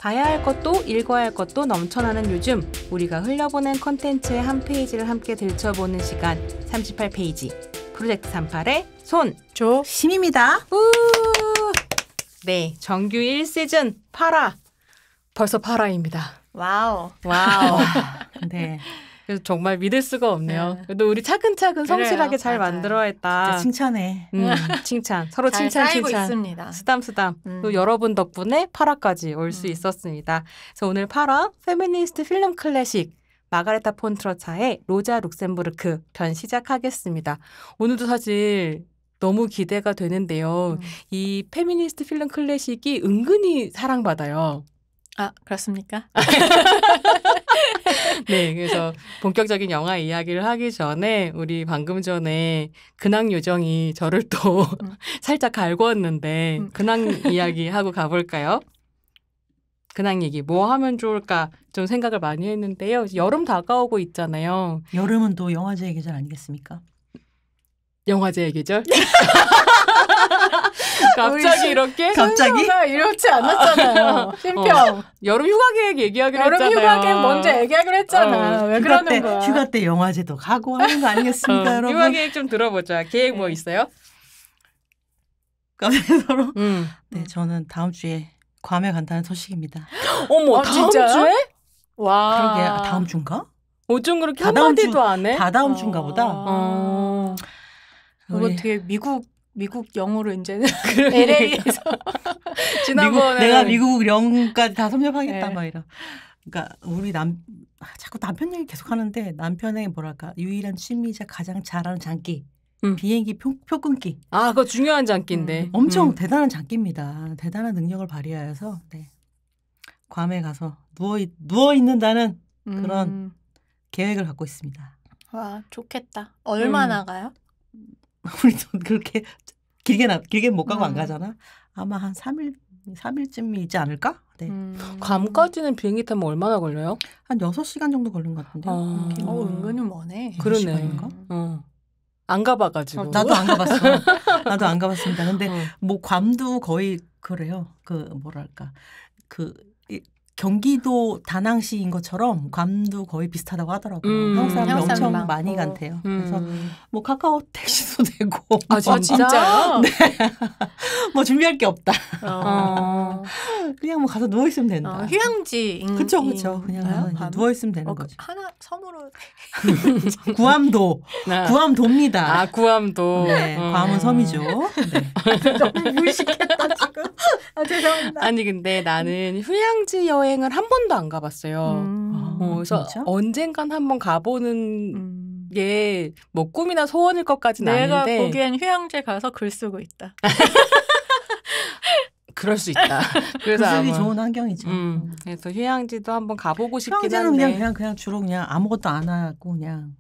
봐야 할 것도 읽어야 할 것도 넘쳐나는 요즘 우리가 흘려보낸 콘텐츠의 한 페이지를 함께 들춰보는 시간 38페이지 프로젝트 38의 손조심입니다. 네, 정규 1시즌 파라 벌써 파라입니다. 와우. 네. 그래서 정말 믿을 수가 없네요. 네. 그래도 우리 차근차근 성실하게 잘 만들어냈다. 칭찬해. 칭찬. 서로 잘 칭찬. 있습니다. 쓰담. 또 여러분 덕분에 파라까지 올 수 있었습니다. 그래서 오늘 파라 페미니스트 필름 클래식 마가레타 폰트러차의 로자 룩셈부르크 편 시작하겠습니다. 오늘도 사실 너무 기대가 되는데요. 이 페미니스트 필름 클래식이 은근히 사랑받아요. 아, 그렇습니까? 네, 그래서 본격적인 영화 이야기를 하기 전에 우리 방금 전에 근황 요정이 저를 또 살짝 갈궜는데 근황 이야기 하고 가볼까요? 근황 얘기 뭐 하면 좋을까 좀 생각을 많이 했는데요. 여름 다가오고 있잖아요. 여름은 또 영화제의 계절 아니겠습니까? 영화제의 계절? 갑자기 이렇게? 갑자기? 이렇지 않았잖아요. 심평. 여름 휴가 계획 얘기하기로 했잖아요. 여름 휴가 계획 먼저 얘기하기로 했잖아. 왜 그러는 거야? 휴가 때 영화제도 가고 하는 거 아니겠습니까, 여러분? 휴가 계획 좀 들어보자. 계획 뭐 있어요? 서로? 네, 저는 다음 주에 괌에 간다는 소식입니다. 어머, 다음 주에? 와. 그러게, 다음 주인가? 어쩜 그렇게 한마디도 안 해? 다 다음 주인가 보다. 이거 되게 미국 영어로 이제는 LA에서 지난번에 내가 미국 영까지 다 섭렵하겠다 막 이런. 그러니까 우리 자꾸 남편 얘기 계속 하는데 남편의 뭐랄까 유일한 취미이자 가장 잘하는 장기 비행기 표 끊기. 아, 그거 중요한 장기인데. 엄청 대단한 장기입니다. 대단한 능력을 발휘하여서 네. 괌에 가서 누워 있는다는 그런 계획을 갖고 있습니다. 와, 좋겠다. 얼마나 가요? 우리도 그렇게 길게 못 가고 안 가잖아. 아마 한 3일쯤이 있지 않을까? 네. 괌까지는 비행기 타면 얼마나 걸려요? 한 6시간 정도 걸린 것 같은데요. 은근히 머네. 그러네. 안 가봐가지고. 나도 안 가봤어. 나도 안 가봤습니다. 근데 뭐 괌도 거의 그래요. 그 뭐랄까 경기도 다낭시인 것처럼 괌도 거의 비슷하다고 하더라고요. 한국 사람들이 엄청 많이 간대요. 그래서 뭐 카카오 택시도 되고. 아, 진짜요? 네. 뭐 준비할 게 없다. 그냥 뭐 가서 누워 있으면 된다. 휴양지. 그쵸. 그냥 누워 있으면 되는 거죠. 하나 섬으로. 구암도입니다. 아, 구암도. 네, 괌은 섬이죠. 네. 너무 무식했다 지금. 아, 죄송합니다. 아니 근데 나는 휴양지 여행을 한 번도 안 가봤어요. 그래서 진짜? 언젠간 한번 가보는 게 뭐 꿈이나 소원일 것까지는 내가 아닌데. 내가 보기엔 휴양지 가서 글 쓰고 있다. 그럴 수 있다. 그래서 아마 좋은 환경이죠. 그래서 휴양지도 한번 가보고 싶긴 한데. 휴양지는 그냥 주로 그냥 아무것도 안 하고 그냥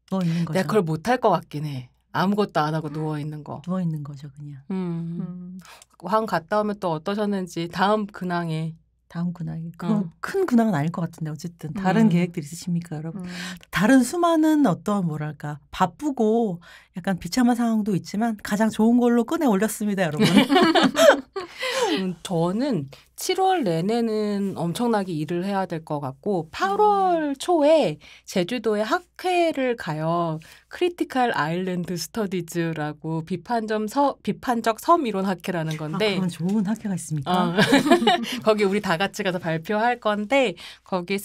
누워 있는 거죠. 내가 그걸 못할 것 같긴 해. 아무것도 안 하고 누워 있는 거. 누워 있는 거죠, 그냥. 괌 갔다 오면 또 어떠셨는지 다음 근황에. 그건 큰 근황은 아닐 것 같은데 어쨌든 다른 계획들 있으십니까, 여러분? 다른 수많은 어떤 뭐랄까 바쁘고 약간 비참한 상황도 있지만 가장 좋은 걸로 꺼내 올렸습니다, 여러분. 저는 7월 내내는 엄청나게 일을 해야 될 것 같고 8월 초에 제주도에 학회를 가요. 크리티컬 아일랜드 스터디즈라고 비판적 섬 이론 학회라는 건데. 그건 좋은 학회가 있습니까? 거기 우리 다 같이 가서 발표할 건데 거기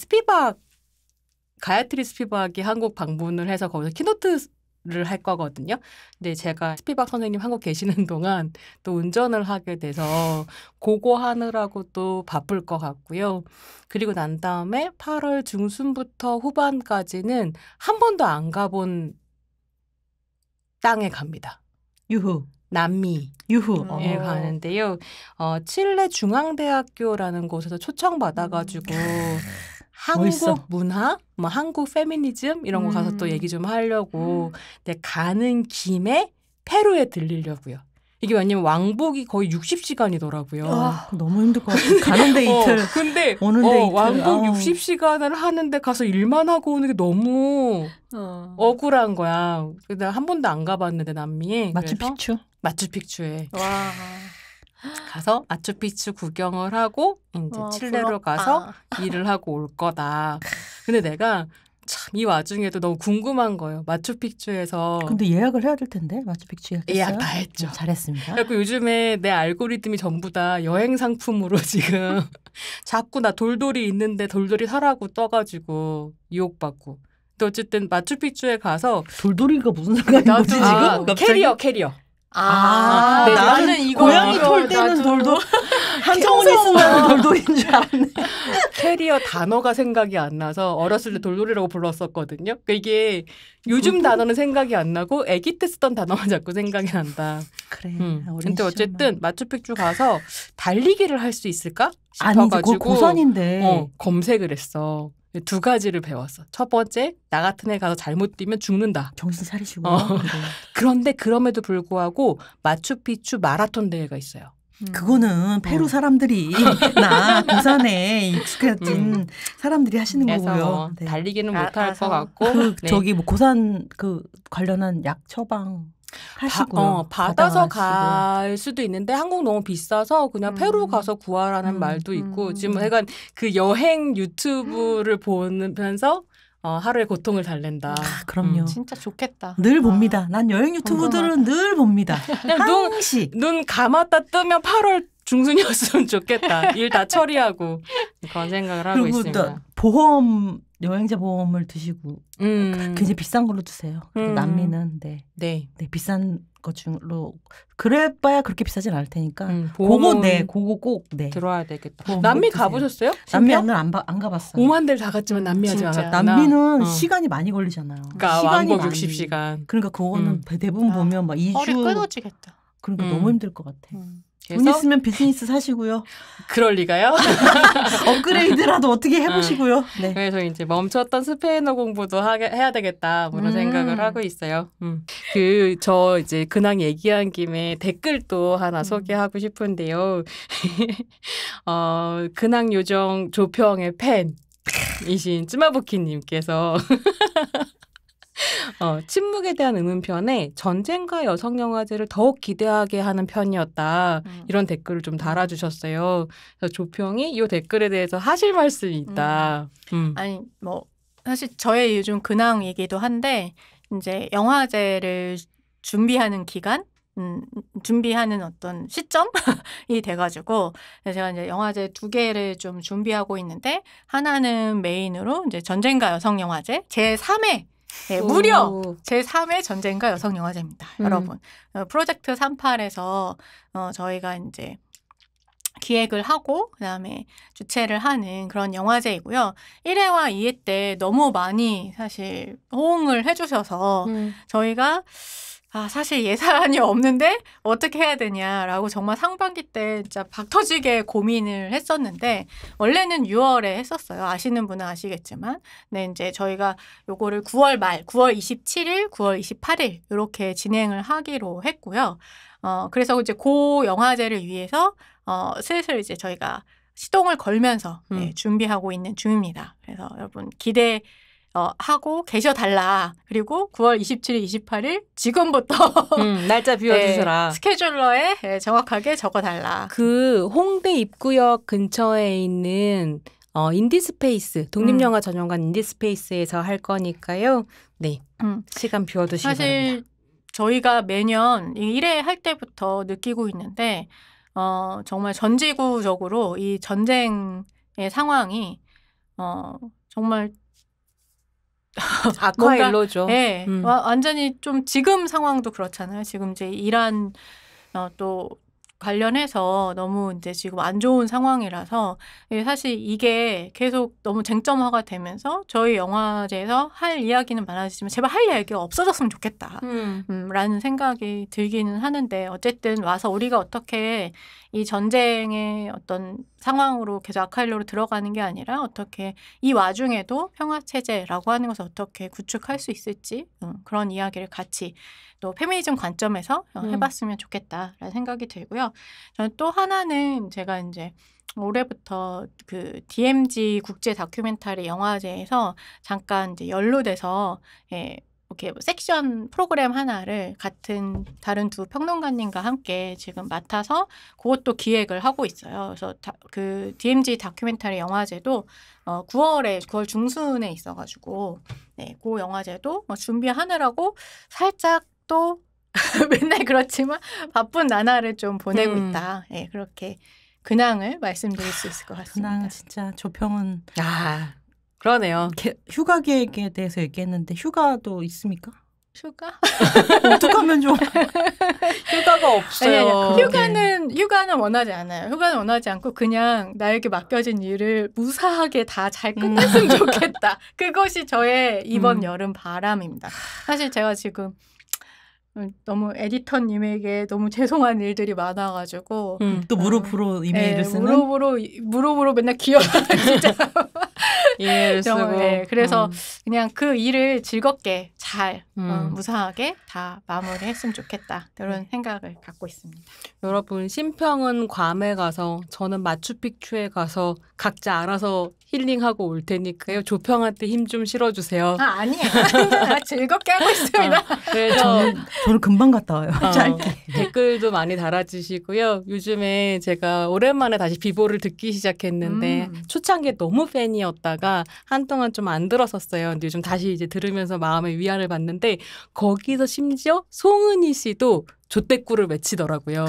가야트리 스피박이 한국 방문을 해서 거기서 키노트를 할 거거든요. 근데 제가 스피박 선생님 한국 계시는 동안 또 운전을 하게 돼서 그거 하느라고 또 바쁠 것 같고요. 그리고 난 다음에 8월 중순부터 후반까지는 한 번도 안 가본 땅에 갑니다. 유후. 남미에 가는데요. 칠레 중앙대학교라는 곳에서 초청받아가지고 한국 멋있어. 문화, 뭐 한국 페미니즘 이런 거 가서 또 얘기 좀 하려고. 근데 가는 김에 페루에 들리려고요. 이게 왜냐면 왕복이 거의 60시간이더라고요. 너무 힘들 것 같아. 가는데 이틀. 근데 오는데 이틀. 왕복 60시간을 하는데 가서 일만 하고 오는 게 너무 억울한 거야. 내가 한 번도 안 가봤는데 남미에. 마추픽추. 마추픽추에. 와. 가서 마추픽추 구경을 하고 이제 칠레로 부럽다. 가서 일을 하고 올 거다. 근데 내가 참 이 와중에도 너무 궁금한 거예요. 마추픽추에서 근데 예약을 해야 될 텐데 마추픽추 예약했어요? 예약 다 했죠. 잘했습니다. 그래서 요즘에 내 알고리즘이 전부 다 여행 상품으로 지금 자꾸 나 돌돌이 있는데 돌돌이 사라고 떠가지고 유혹받고. 근데 어쨌든 마추픽추에 가서 돌돌이가 무슨 상관인 나도 거지 지금? 아, 갑자기? 캐리어. 네, 나는 이거 고양이 이거 털 때는 나도 돌돌 한성훈이 쓴다는 돌돌인 줄 알았네. 캐리어 단어가 생각이 안 나서 어렸을 때 돌돌이라고 불렀었거든요. 그러니까 이게 요즘 단어는 생각이 안 나고 아기 때 쓰던 단어만 자꾸 생각이 난다. 그래. 근데 어쨌든 마추픽추 가서 달리기를 할 수 있을까 아니지 싶어가지고 고선인데 검색을 했어. 두 가지를 배웠어. 첫 번째, 나 같은 애 가서 잘못 뛰면 죽는다. 정신 차리시고. 그런데 그럼에도 불구하고 마추픽추 마라톤 대회가 있어요. 그거는 페루 사람들이 나 고산에 익숙해진 사람들이 하시는 그래서 거고요. 뭐 네. 달리기는 못할 것 알아서. 같고 네. 저기 뭐 고산 그 관련한 약 처방 하시고요. 받아서 받아가시고요. 갈 수도 있는데 한국 너무 비싸서 그냥 페루 가서 구하라는 말도 있고 지금 약간 그 여행 유튜브를 보면서 하루의 고통을 달랜다. 아, 그럼요. 진짜 좋겠다. 늘 봅니다. 난 여행 유튜브들은 늘 봅니다. 그냥 항시. 눈 감았다 뜨면 8월 중순이었으면 좋겠다. 일 다 처리하고 그런 생각을 하고 그리고 있습니다. 또 보험 여행자 보험을 드시고 굉장히 비싼 걸로 드세요. 남미는 네 비싼 것 중으로 그래봐야 그렇게 비싸진 않을 테니까 그거 그거 꼭 들어야 되겠다. 보험 남미 꼭 드세요. 가보셨어요? 남미는 안 가봤어요. 오만 데를 다 갔지만 남미 하지 진짜. 않았구나. 남미는 시간이 많이 걸리잖아요. 그러니까 시간이 왕복 많이. 60시간. 그러니까 그거는 대부분 보면 막 2주 허리 끊어지겠다. 그러니까 너무 힘들 것 같아. 돈 그래서 있으면 비즈니스 사시고요. 그럴 리가요? 업그레이드라도 어떻게 해보시고요. 네. 그래서 이제 멈췄던 스페인어 공부도 해야 되겠다 뭐 이런 생각을 하고 있어요. 저 이제 근황 얘기한 김에 댓글도 하나 소개하고 싶은데요. 근황 요정 조평의 팬이신 쯔마부키님께서 침묵에 대한 의문편에 전쟁과 여성영화제를 더욱 기대하게 하는 편이었다. 이런 댓글을 좀 달아주셨어요. 그래서 조평이 이 댓글에 대해서 하실 말씀이 있다. 아니 뭐 사실 저의 요즘 근황 얘기도 한데 이제 영화제를 준비하는 기간 준비하는 어떤 시점이 돼가지고 제가 이제 영화제 2개를 좀 준비하고 있는데 하나는 메인으로 이제 전쟁과 여성영화제 제3회 네, 무려 제3회 전쟁과 여성영화제입니다. 여러분. 프로젝트 38에서 저희가 이제 기획을 하고 그다음에 주최를 하는 그런 영화제이고요. 1회와 2회 때 너무 많이 사실 호응을 해주셔서 저희가 사실 예산이 없는데 어떻게 해야 되냐라고 정말 상반기 때 진짜 박 터지게 고민을 했었는데 원래는 6월에 했었어요. 아시는 분은 아시겠지만. 네, 이제 저희가 요거를 9월 말, 9월 27일, 9월 28일 이렇게 진행을 하기로 했고요. 그래서 이제 고 영화제를 위해서 슬슬 이제 저희가 시동을 걸면서 준비하고 있는 중입니다. 그래서 여러분 기대 하고 계셔달라. 그리고 9월 27일, 28일 지금부터 날짜 비워주셔라. 스케줄러에 정확하게 적어달라. 그 홍대 입구역 근처에 있는 인디스페이스, 독립영화 전용관 인디스페이스에서 할 거니까요. 네, 시간 비워두시기 사실 바랍니다. 저희가 매년 이 1회 할 때부터 느끼고 있는데 정말 전지구적으로 이 전쟁의 상황이 정말 아쿠아일로죠. 네, 완전히 좀 지금 상황도 그렇잖아요. 지금 이제 이란 또 관련해서 너무 이제 지금 안 좋은 상황이라서 사실 이게 계속 너무 쟁점화가 되면서 저희 영화제에서 할 이야기는 많아지지만 제발 할 이야기가 없어졌으면 좋겠다. 라는 생각이 들기는 하는데 어쨌든 와서 우리가 어떻게 이 전쟁의 어떤 상황으로 계속 아카일로로 들어가는 게 아니라 어떻게 이 와중에도 평화체제라고 하는 것을 어떻게 구축할 수 있을지 그런 이야기를 같이 또 페미니즘 관점에서 해봤으면 좋겠다라는 생각이 들고요. 저는 또 하나는 제가 이제 올해부터 그 DMZ 국제 다큐멘터리 영화제에서 잠깐 이제 연루돼서 이렇게 섹션 프로그램 하나를 같은 다른 두 평론가님과 함께 지금 맡아서 그것도 기획을 하고 있어요. 그래서 그 DMZ 다큐멘터리 영화제도 9월 중순에 있어가지고 네, 그 영화제도 준비하느라고 살짝 또 맨날 그렇지만 바쁜 나날을 좀 보내고 있다. 네, 그렇게 근황을 말씀드릴 수 있을 것 같습니다. 근황 진짜 조평은 그러네요. 휴가 계획에 대해서 얘기했는데 휴가도 있습니까? 휴가? 어떡하면 좀 휴가가 없어요. 휴가는 원하지 않아요. 휴가는 원하지 않고 그냥 나에게 맡겨진 일을 무사하게 다 잘 끝냈으면 좋겠다. 그것이 저의 이번 여름 바람입니다. 사실 제가 지금 너무 에디터님에게 너무 죄송한 일들이 많아가지고 또 무릎으로 이메일을 쓰는 무릎으로 맨날 기어가는 진짜 이메일을 쓰고 그래서 그냥 그 일을 즐겁게 잘 무사하게 다 마무리했으면 좋겠다 이런 생각을 갖고 있습니다. 여러분 심평은 괌에 가서 저는 마추픽추에 가서 각자 알아서 힐링하고 올 테니까요. 조평한테 힘 좀 실어주세요. 아니에요. 즐겁게 하고 있습니다. 그래서 저는 금방 갔다 와요. 짧게. 댓글도 많이 달아주시고요. 요즘에 제가 오랜만에 다시 비보를 듣기 시작했는데 초창기에 너무 팬이었다가 한동안 좀 안 들었었어요. 근데 요즘 다시 이제 들으면서 마음의 위안을 받는데 거기서 심지어 송은이 씨도 조댓구를 외치더라고요.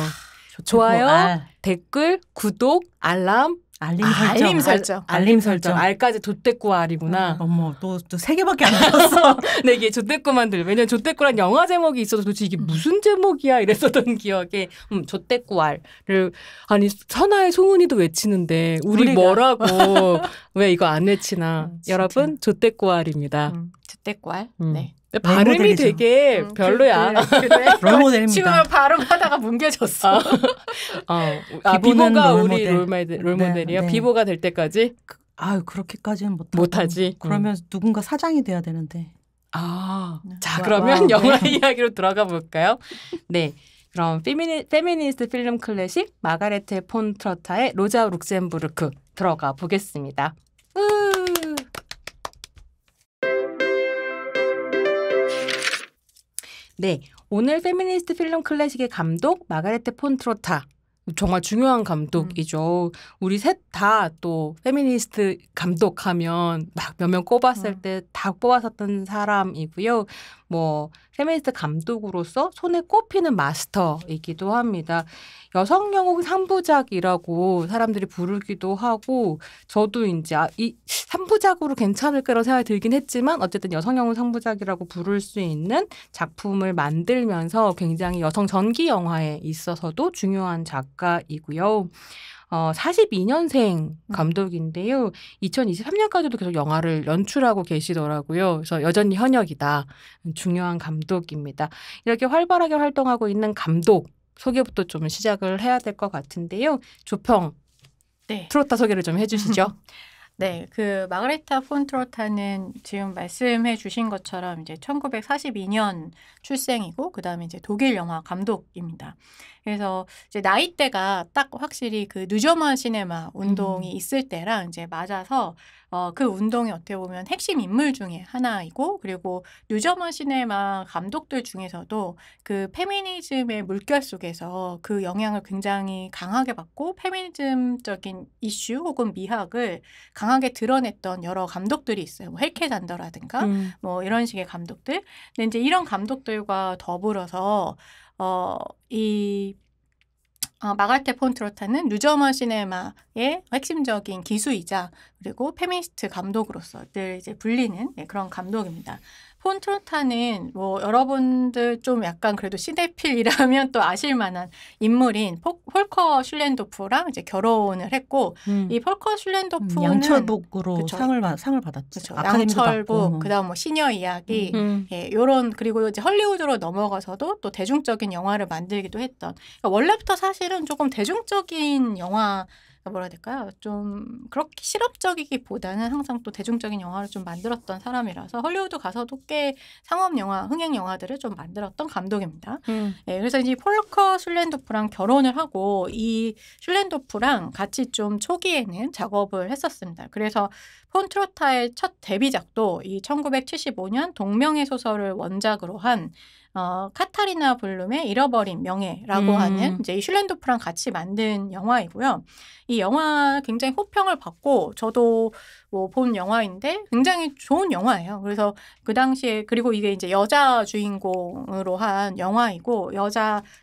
좋아요, 댓글, 구독, 알람, 알림 설정. 알림 설정. 알까지 조댓구 알이구나. 어머, 또 3개밖에 안 들었어. 네, 이게 조댓구만 들. 왜냐면 조댓구란 영화 제목이 있어서 도대체 이게 무슨 제목이야 이랬었던 기억에 조댓구 알을 아니 선아의 송은이도 외치는데 우리가 뭐라고 왜 이거 안 외치나. 여러분 조댓구 알입니다. 조댓구 알. 네. 발음이 되게 별로야. 롤모델입니다. 지금 발음하다가 뭉개졌어. 비보가 우리 롤모델이야. 네. 비보가 될 때까지? 그렇게까지는 못하지. 그러면 누군가 사장이 돼야 되는데. 자, 그러면 영화 이야기로 들어가 볼까요? 네. 그럼 페미니스트 필름 클래식 마가레테 폰 트로타의 로자 룩셈부르크 들어가 보겠습니다. 네, 오늘 페미니스트 필름 클래식의 감독 마가레테 폰 트로타. 정말 중요한 감독이죠. 우리 셋 다 또 페미니스트 감독하면 막 몇 명 꼽았을 때 다 뽑았었던 사람이고요. 뭐 페미니스트 감독으로서 손에 꼽히는 마스터이기도 합니다. 여성 영웅 3부작이라고 사람들이 부르기도 하고 저도 이제 이 3부작으로 괜찮을 거라고 생각이 들긴 했지만 어쨌든 여성 영웅 3부작이라고 부를 수 있는 작품을 만들면서 굉장히 여성 전기 영화에 있어서도 중요한 작가이고요. 42년생 감독인데요. 2023년까지도 계속 영화를 연출하고 계시더라고요. 그래서 여전히 현역이다. 중요한 감독입니다. 이렇게 활발하게 활동하고 있는 감독 소개부터 좀 시작을 해야 될 것 같은데요. 조평, 트로타 소개를 좀 해주시죠. 네, 그 마그레타 폰 트로타는 지금 말씀해 주신 것처럼 이제 1942년 출생이고 그다음에 이제 독일 영화 감독입니다. 그래서 이제 나이대가 딱 확실히 그 누저먼 시네마 운동이 있을 때랑 이제 맞아서 그 운동이 어떻게 보면 핵심 인물 중에 하나이고 그리고 뉴저먼 시네마 감독들 중에서도 그 페미니즘의 물결 속에서 그 영향을 굉장히 강하게 받고 페미니즘적인 이슈 혹은 미학을 강하게 드러냈던 여러 감독들이 있어요. 뭐 헬케 잔더라든가 뭐 이런 식의 감독들. 근데 이제 이런 감독들과 더불어서 마가레테 폰 트로타는 누저먼 시네마의 핵심적인 기수이자 그리고 페미니스트 감독으로서 늘 이제 불리는 그런 감독입니다. 폰 트로타는 뭐 여러분들 좀 약간 그래도 시네필이라면 또 아실만한 인물인 폴커 슐렌도프랑 이제 결혼을 했고 이 폴커 슐렌도프는 양철복으로 상을 받았죠. 그쵸. 양철복, 그다음 뭐 시녀 이야기, 요런 그리고 이제 헐리우드로 넘어가서도 또 대중적인 영화를 만들기도 했던. 그러니까 원래부터 사실은 조금 대중적인 영화 뭐라 해야 될까요? 좀 그렇게 실험적이기보다는 항상 또 대중적인 영화를 좀 만들었던 사람이라서 헐리우드 가서도 꽤 상업 영화, 흥행 영화들을 좀 만들었던 감독입니다. 예, 그래서 이제 폴커 슐렌도프랑 결혼을 하고 이 슐렌도프랑 같이 좀 초기에는 작업을 했었습니다. 그래서 폰 트로타의 첫 데뷔작도 이 1975년 동명의 소설을 원작으로 한 카타리나 블룸의 잃어버린 명예라고 하는 이제 이 슐렌도프랑 같이 만든 영화이고요. 이 영화 굉장히 호평을 받고 저도 뭐 본 영화인데 굉장히 좋은 영화예요. 그래서 그 당시에 그리고 이게 이제 여자 주인공으로 한 영화이고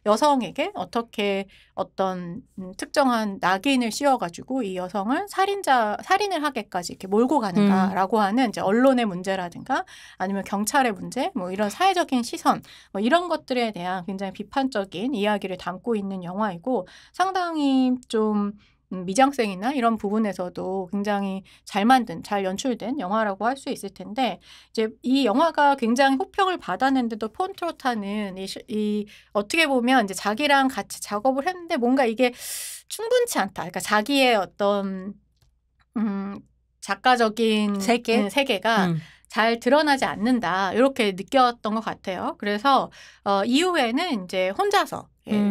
여성에게 어떻게 어떤 특정한 낙인을 씌워가지고 이 여성을 살인을 하게까지 이렇게 몰고 가는가라고 하는 이제 언론의 문제라든가 아니면 경찰의 문제, 뭐 이런 사회적인 시선, 뭐 이런 것들에 대한 굉장히 비판적인 이야기를 담고 있는 영화이고 상당히 좀 미장센이나 이런 부분에서도 굉장히 잘 만든, 잘 연출된 영화라고 할 수 있을 텐데 이제 이 영화가 굉장히 호평을 받았는데도 폰 트로타는 이 어떻게 보면 이제 자기랑 같이 작업을 했는데 뭔가 이게 충분치 않다. 그러니까 자기의 어떤 작가적인 세계가 잘 드러나지 않는다. 이렇게 느꼈던 것 같아요. 그래서 이후에는 이제 혼자서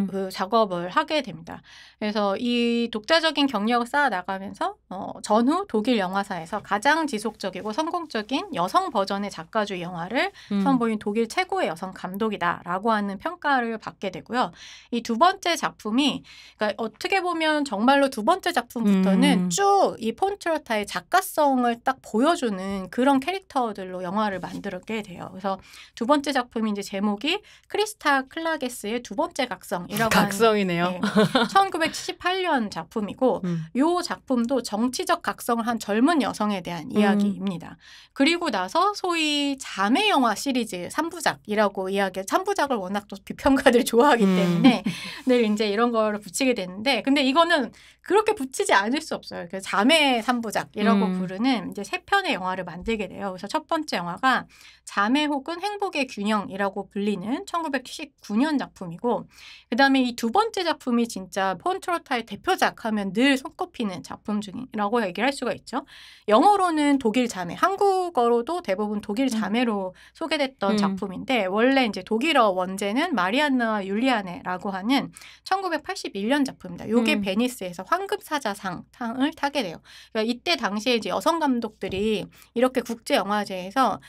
그 작업을 하게 됩니다. 그래서 이 독자적인 경력을 쌓아 나가면서 전후 독일 영화사에서 가장 지속적이고 성공적인 여성 버전의 작가주의 영화를 선보인 독일 최고의 여성 감독이다라고 하는 평가를 받게 되고요. 이 두 번째 작품이 그러니까 어떻게 보면 정말로 두 번째 작품부터는 쭉 이 폰 트로타의 작가성을 딱 보여주는 그런 캐릭터들로 영화를 만들게 돼요. 그래서 두 번째 작품이 이제 제목이 크리스타 클라게스의 두 번째 각성이라고 각성이네요. 하는 1978년 작품이고 이 작품도 정치적 각성을 한 젊은 여성에 대한 이야기입니다. 그리고 나서 소위 자매 영화 시리즈 3부작이라고 이야기해요. 3부작을 워낙 또 비평가들이 좋아하기 때문에 늘 이제 이런 걸 붙이게 되는데 근데 이거는 그렇게 붙이지 않을 수 없어요. 그래서 자매 3부작이라고 부르는 이제 3편의 영화를 만들게 돼요. 그래서 첫 번째 영화가 자매 혹은 행복의 균형이라고 불리는 1979년 작품이고 그다음에 이 두 번째 작품이 진짜 폰 트로타의 대표작 하면 늘 손꼽히는 작품 중이라고 얘기를 할 수가 있죠. 영어로는 독일 자매, 한국어로도 대부분 독일 자매로 소개됐던 작품인데 원래 이제 독일어 원제는 마리안나와 율리아네라고 하는 1981년 작품입니다. 이게 베니스에서 황금사자상을 타게 돼요. 그러니까 이때 당시에 이제 여성 감독들이 이렇게 국제 영화제에서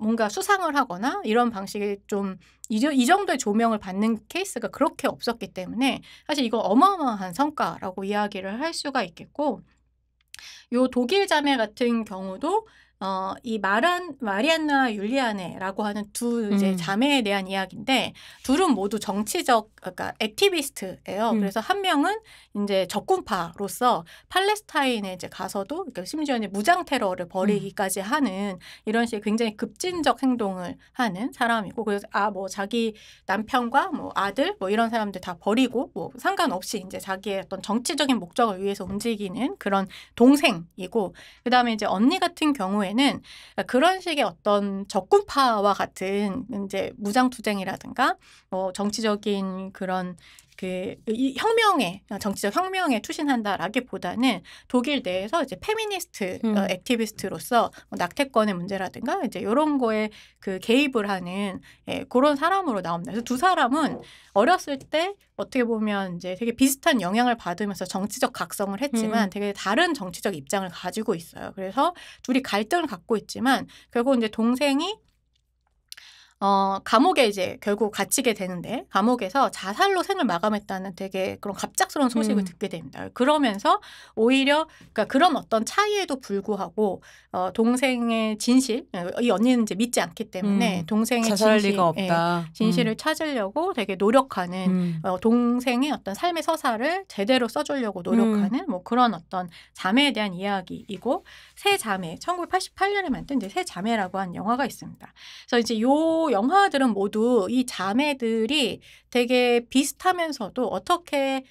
뭔가 수상을 하거나 이런 방식의 좀 이 정도의 조명을 받는 케이스가 그렇게 없었기 때문에 사실 이거 어마어마한 성과라고 이야기를 할 수가 있겠고 요 독일 자매 같은 경우도 이 마리안나 율리아네라고 하는 두 이제 자매에 대한 이야기인데 둘은 모두 정치적 그러니까 액티비스트예요. 그래서 한 명은 이제 적군파로서 팔레스타인에 이제 가서도 그러니까 심지어 이제 무장 테러를 벌이기까지 하는 이런 식의 굉장히 급진적 행동을 하는 사람이고 그래서 뭐 자기 남편과 뭐 아들 뭐 이런 사람들 다 버리고 뭐 상관없이 이제 자기의 어떤 정치적인 목적을 위해서 움직이는 그런 동생이고 그다음에 이제 언니 같은 경우에는 그런 식의 어떤 적군파와 같은 이제 무장투쟁이라든가 뭐 정치적인 그런 이 정치적 혁명에 투신한다라기보다는 독일 내에서 이제 페미니스트 액티비스트로서 낙태권의 문제라든가 이제 이런 거에 개입을 하는 그런 사람으로 나옵니다. 그래서 두 사람은 어렸을 때 어떻게 보면 이제 되게 비슷한 영향을 받으면서 정치적 각성을 했지만 되게 다른 정치적 입장을 가지고 있어요. 그래서 둘이 갈등을 갖고 있지만 결국 이제 동생이 감옥에 이제 결국 갇히게 되는데 감옥에서 자살로 생을 마감했다는 되게 그런 갑작스러운 소식을 듣게 됩니다. 그러면서 오히려 그러니까 그런 어떤 차이에도 불구하고 동생의 진실, 이 언니는 이제 믿지 않기 때문에 동생의 자살할 리가 없다. 진실을 찾으려고 되게 노력하는 동생의 어떤 삶의 서사를 제대로 써주려고 노력하는 뭐 그런 어떤 자매에 대한 이야기이고 새 자매, 1988년에 만든 이제 새 자매라고 한 영화가 있습니다. 그래서 이제 요 영화들은 모두 이 자매들이 되게 비슷하면서도 어떻게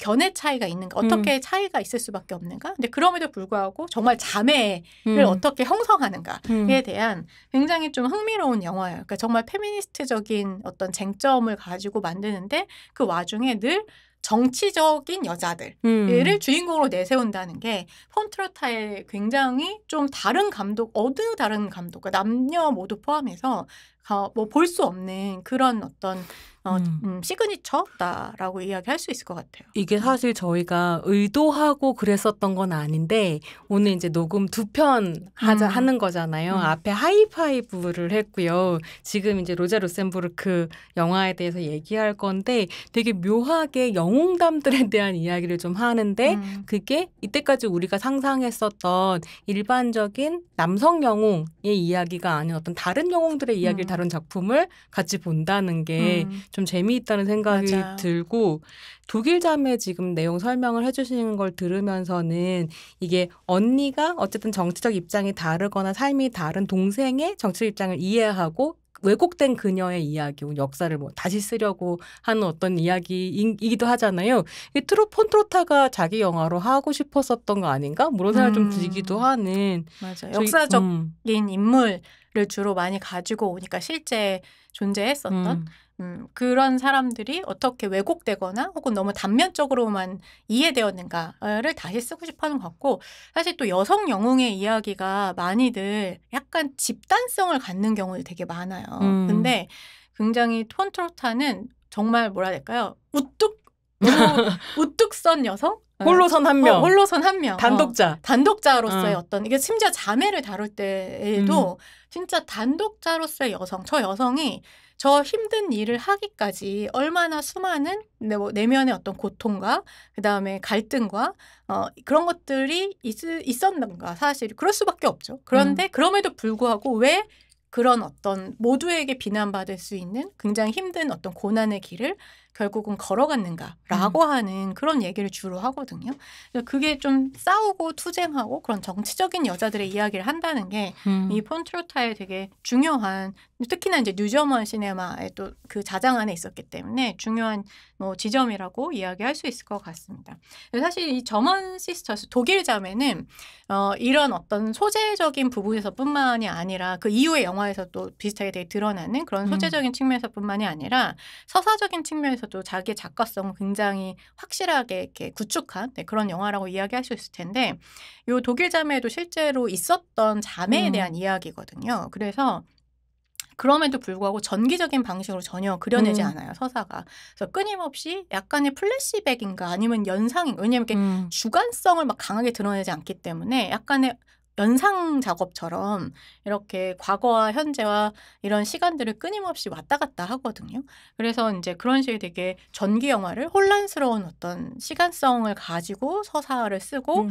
견해 차이가 있는가, 어떻게 차이가 있을 수밖에 없는가. 근데 그럼에도 불구하고 정말 자매를 어떻게 형성하는가에 대한 굉장히 좀 흥미로운 영화예요. 그러니까 정말 페미니스트적인 어떤 쟁점을 가지고 만드는데 그 와중에 늘 정치적인 여자들을 주인공으로 내세운다는 게 폰트로타의 굉장히 좀 다른 감독, 어느 다른 감독, 그러니까 남녀 모두 포함해서 뭐 볼 수 없는 그런 어떤 시그니처다라고 이야기할 수 있을 것 같아요. 이게 사실 저희가 의도하고 그랬었던 건 아닌데 오늘 이제 녹음 2편 하는 거잖아요. 앞에 하이파이브를 했고요. 지금 이제 로제 루셈부르크 영화에 대해서 얘기할 건데 되게 묘하게 영웅담들에 대한 이야기를 좀 하는데 그게 이때까지 우리가 상상했었던 일반적인 남성 영웅의 이야기가 아닌 어떤 다른 영웅들의 이야기를 다룬 작품을 같이 본다는 게 좀 재미있다는 생각이 맞아요. 들고 독일 자매 지금 내용 설명을 해주시는 걸 들으면서는 이게 언니가 어쨌든 정치적 입장이 다르거나 삶이 다른 동생의 정치적 입장을 이해하고 왜곡된 그녀의 이야기, 역사를 뭐 다시 쓰려고 하는 어떤 이야기이기도 하잖아요. 이 폰트로타가 자기 영화로 하고 싶었었던 거 아닌가? 뭐 그런 생각을 좀 들기도 하는. 맞아요. 역사적인 인물을 주로 많이 가지고 오니까 실제 존재했었던 그런 사람들이 어떻게 왜곡되거나 혹은 너무 단면적으로만 이해되었는가를 다시 쓰고 싶어하는 것 같고 사실 또 여성 영웅의 이야기가 많이들 약간 집단성을 갖는 경우도 되게 많아요. 근데 굉장히 폰트로타는 정말 뭐라 해야 될까요? 우뚝 선 여성? 홀로선 한 명. 홀로선 한 명. 단독자로서의 어떤 이게 심지어 자매를 다룰 때에도 진짜 단독자로서의 여성. 저 여성이 저 힘든 일을 하기까지 얼마나 수많은 내면의 어떤 고통과 그다음에 갈등과 그런 것들이 있었는가. 사실 그럴 수밖에 없죠. 그런데 그럼에도 불구하고 왜 그런 어떤 모두에게 비난받을 수 있는 굉장히 힘든 어떤 고난의 길을 결국은 걸어갔는가라고 하는 그런 얘기를 주로 하거든요. 그게 좀 싸우고 투쟁하고 그런 정치적인 여자들의 이야기를 한다는 게 이 폰트로타의 되게 중요한 특히나 이제 뉴저먼 시네마의 또 그 자장 안에 있었기 때문에 중요한 지점이라고 이야기할 수 있을 것 같습니다. 사실 이 저먼 시스터스 독일 자매는 이런 어떤 소재적인 부분에서뿐만이 아니라 그 이후의 영화에서도 비슷하게 되게 드러나는 그런 소재적인 측면에서뿐만이 아니라 서사적인 측면에서도 자기의 작가성을 굉장히 확실하게 이렇게 구축한 그런 영화라고 이야기할 수 있을 텐데 이 독일 자매도 실제로 있었던 자매에 대한 이야기거든요. 그래서 그럼에도 불구하고 전기적인 방식으로 전혀 그려내지 않아요, 서사가. 그래서 끊임없이 약간의 플래시백인가 아니면 연상인가. 왜냐하면 이렇게 주관성을 막 강하게 드러내지 않기 때문에 약간의 연상 작업처럼 이렇게 과거와 현재와 이런 시간들을 끊임없이 왔다 갔다 하거든요. 그래서 이제 그런 식의 되게 전기 영화를 혼란스러운 어떤 시간성을 가지고 서사를 쓰고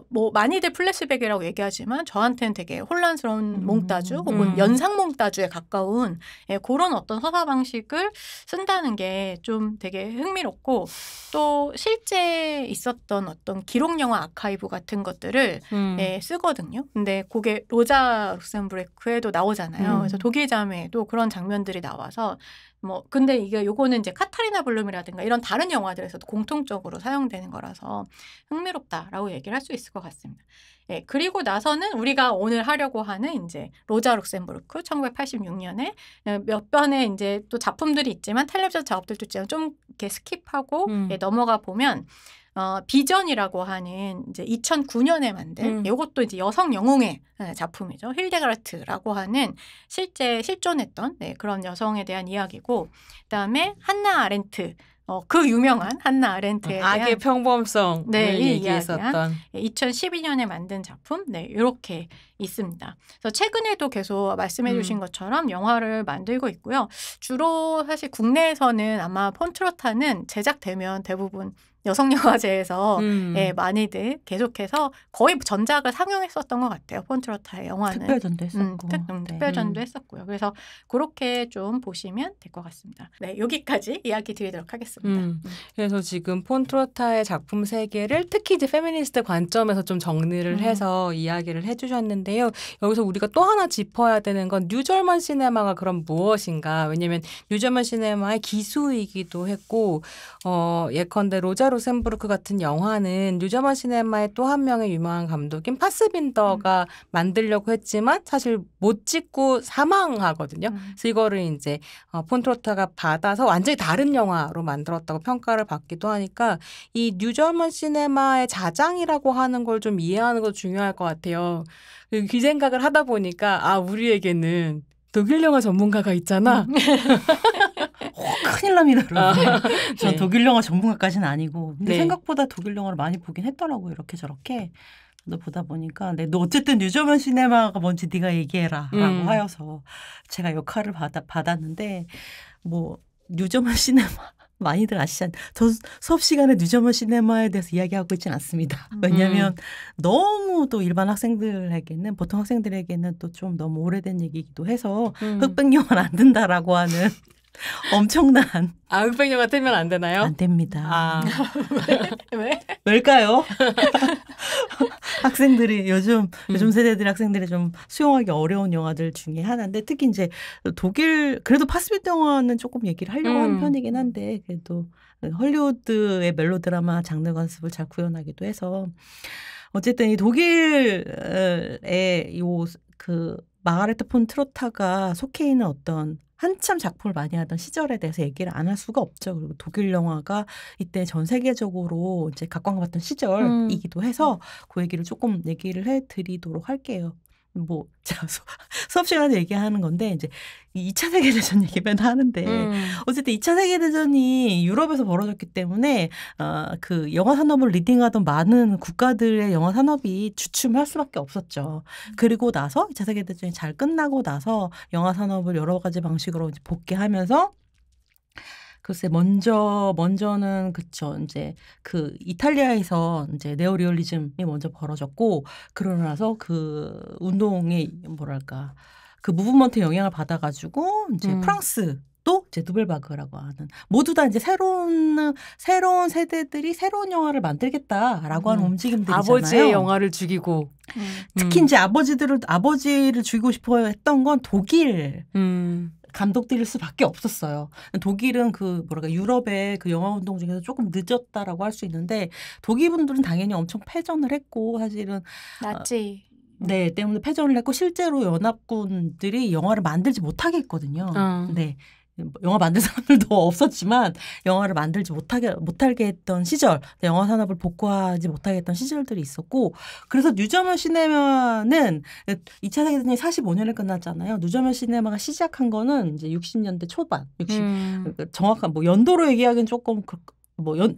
뭐 많이들 플래시백이라고 얘기하지만 저한테는 되게 혼란스러운 몽따주 혹은 연상 몽따주에 가까운 그런 어떤 서사 방식을 쓴다는 게 좀 되게 흥미롭고 또 실제 있었던 어떤 기록 영화 아카이브 같은 것들을 쓰거든요. 근데 그게 로자 룩셈부르크에도 나오잖아요. 그래서 독일 자매에도 그런 장면들이 나와서 근데 요거는 이제 카타리나 블룸이라든가 이런 다른 영화들에서도 공통적으로 사용되는 거라서 흥미롭다라고 얘기를 할 수 있을 것 같습니다. 그리고 나서는 우리가 오늘 하려고 하는 이제 로자 룩셈부르크 1986년에 몇 편의 이제 또 작품들이 있지만 텔레비전 작업들도 있지만 좀 이렇게 스킵하고 넘어가 보면 비전이라고 하는 이제 2009년에 만든 이것도 이제 여성 영웅의 작품이죠. 힐데가르트라고 하는 실제 실존했던 그런 여성에 대한 이야기고 그다음에 한나 아렌트 그 유명한 한나 아렌트에 대한 악의 평범성을 얘기했었던 2012년에 만든 작품 이렇게 있습니다. 그래서 최근에도 계속 말씀해 주신 것처럼 영화를 만들고 있고요. 주로 사실 국내에서는 아마 폰트로타는 제작되면 대부분 여성영화제에서 많이들 계속해서 거의 전작을 상영했었던 것 같아요. 폰트로타의 영화는. 특별전도 했었고. 특별전도 했었고요. 그래서 그렇게 좀 보시면 될 것 같습니다. 네, 여기까지 이야기 드리도록 하겠습니다. 그래서 지금 폰트로타의 작품 세계를 특히 이제 페미니스트 관점에서 좀 정리를 해서 이야기를 해주셨는데요. 여기서 우리가 또 하나 짚어야 되는 건 뉴저먼 시네마가 그럼 무엇인가. 왜냐하면 뉴저먼 시네마의 기수이기도 했고 예컨대 로자 로센부르크 같은 영화는 뉴저먼 시네마의 또 한 명의 유명한 감독인 파스빈더가 만들려고 했지만 사실 못 찍고 사망하거든요. 그래서 이거를 이제 폰트로타가 받아서 완전히 다른 영화로 만들었다고 평가를 받기도 하니까 이 뉴저먼 시네마의 자장이라고 하는 걸 좀 이해하는 것도 중요할 것 같아요. 그 생각을 하다 보니까 우리에게는 독일 영화 전문가가 있잖아. 큰일 납니다, 여러분. 전 네. 독일 영화 전문가까지는 아니고 근데 네. 생각보다 독일 영화를 많이 보긴 했더라고요. 이렇게 저렇게 보다 보니까 너 어쨌든 뉴저먼 시네마가 뭔지 네가 얘기해라 라고 하여서 제가 역할을 받았는데 뭐 뉴저먼 시네마 많이들 아시잖아요. 저 수업 시간에 뉴저먼 시네마에 대해서 이야기하고 있지는 않습니다. 왜냐하면 너무 또 일반 학생들에게는 보통 학생들에게는 또 좀 너무 오래된 얘기이기도 해서 흑백 영화는 안 된다라고 하는 엄청난 흑백 영화 틀면 안 되나요? 안 됩니다. 왜? 왜일까요? 학생들이 요즘 세대들 학생들이 좀 수용하기 어려운 영화들 중에 하나인데 특히 이제 독일 그래도 파스비트 영화는 조금 얘기를 하려고 하는 편이긴 한데 그래도 헐리우드의 멜로드라마 장르 관습을 잘 구현하기도 해서 어쨌든 이 독일의 그 마가레트 폰 트로타가 속해 있는 어떤 한참 작품을 많이 하던 시절에 대해서 얘기를 안 할 수가 없죠. 그리고 독일 영화가 이때 전 세계적으로 이제 각광받던 시절이기도 해서 그 얘기를 조금 얘기를 해드리도록 할게요. 뭐 수업 시간에 얘기하는 건데 이제 2차 세계대전 얘기만 하는데 어쨌든 2차 세계대전이 유럽에서 벌어졌기 때문에 그 영화 산업을 리딩하던 많은 국가들의 영화 산업이 주춤할 수밖에 없었죠. 그리고 나서 2차 세계대전이 잘 끝나고 나서 영화 산업을 여러 가지 방식으로 이제 복귀하면서 글쎄 먼저는 그쵸 이제 그 이탈리아에서 이제 네오리얼리즘이 먼저 벌어졌고 그러고 나서 그 운동의 뭐랄까 그 무브먼트 영향을 받아가지고 이제 프랑스 또 이제 누벨바그라고 하는 모두 다 이제 새로운 세대들이 새로운 영화를 만들겠다라고 하는 움직임들이잖아요. 아버지의 영화를 죽이고 특히 이제 아버지를 죽이고 싶어 했던 건 독일. 감독들일 수밖에 없었어요. 독일은 그 뭐랄까 유럽의 그 영화 운동 중에서 조금 늦었다라고 할 수 있는데 독일 분들은 당연히 엄청 패전을 했고 사실은 나치 네 때문에 패전을 했고 실제로 연합군들이 영화를 만들지 못하게 했거든요. 네. 영화 만든 사람들도 없었지만 영화를 만들지 못하게 했던 시절, 영화 산업을 복구하지 못하게 했던 시절들이 있었고 그래서 뉴저먼 시네마는 2차 세계대전이 45년에 끝났잖아요. 뉴저먼 시네마가 시작한 거는 이제 60년대 초반, 정확한 뭐 연도로 얘기하기는 조금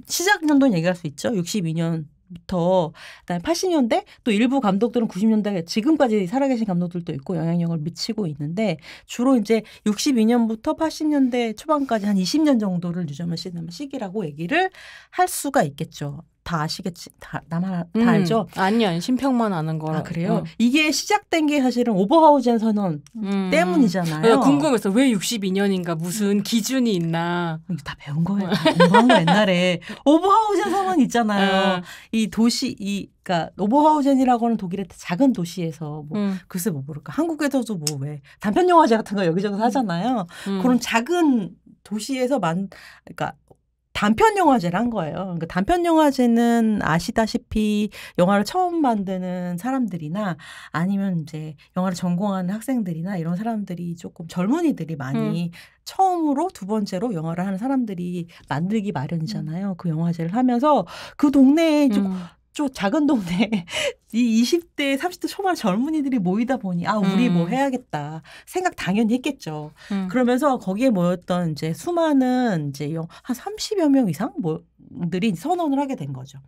시작 연도는 얘기할 수 있죠. 62년부터 그다음에 80년대 또 일부 감독들은 90년대 지금까지 살아계신 감독들도 있고 영향력을 미치고 있는데 주로 이제 62년부터 80년대 초반까지 한 20년 정도를 뉴저먼 시네마 시기라고 얘기를 할 수가 있겠죠. 다 아시겠지? 나만 다 알죠? 아니요. 심평만 아는 거라. 그래요? 이게 시작된 게 사실은 오버하우젠 선언 때문이잖아요. 궁금했어. 왜 62년인가? 무슨 기준이 있나? 다 배운 거예요. 공부한 거 옛날에. 오버하우젠 선언 있잖아요. 이 도시, 그러니까 오버하우젠이라고 하는 독일의 작은 도시에서 글쎄 모를까. 한국에서도 뭐 왜 단편영화제 같은 거 여기저기서 하잖아요. 그런 작은 도시에서 그러니까 단편 영화제를 한 거예요. 그러니까 단편 영화제는 아시다시피 영화를 처음 만드는 사람들이나 아니면 이제 영화를 전공하는 학생들이나 이런 사람들이 조금 젊은이들이 많이 처음으로 두 번째로 영화를 하는 사람들이 만들기 마련이잖아요. 그 영화제를 하면서 그 동네에 좀 작은 동네 이 20대, 30대 초반 젊은이들이 모이다 보니 우리 뭐 해야겠다 생각 당연히 했겠죠. 그러면서 거기에 모였던 이제 수많은 이제 한 30여 명 이상 들이 선언을 하게 된 거죠.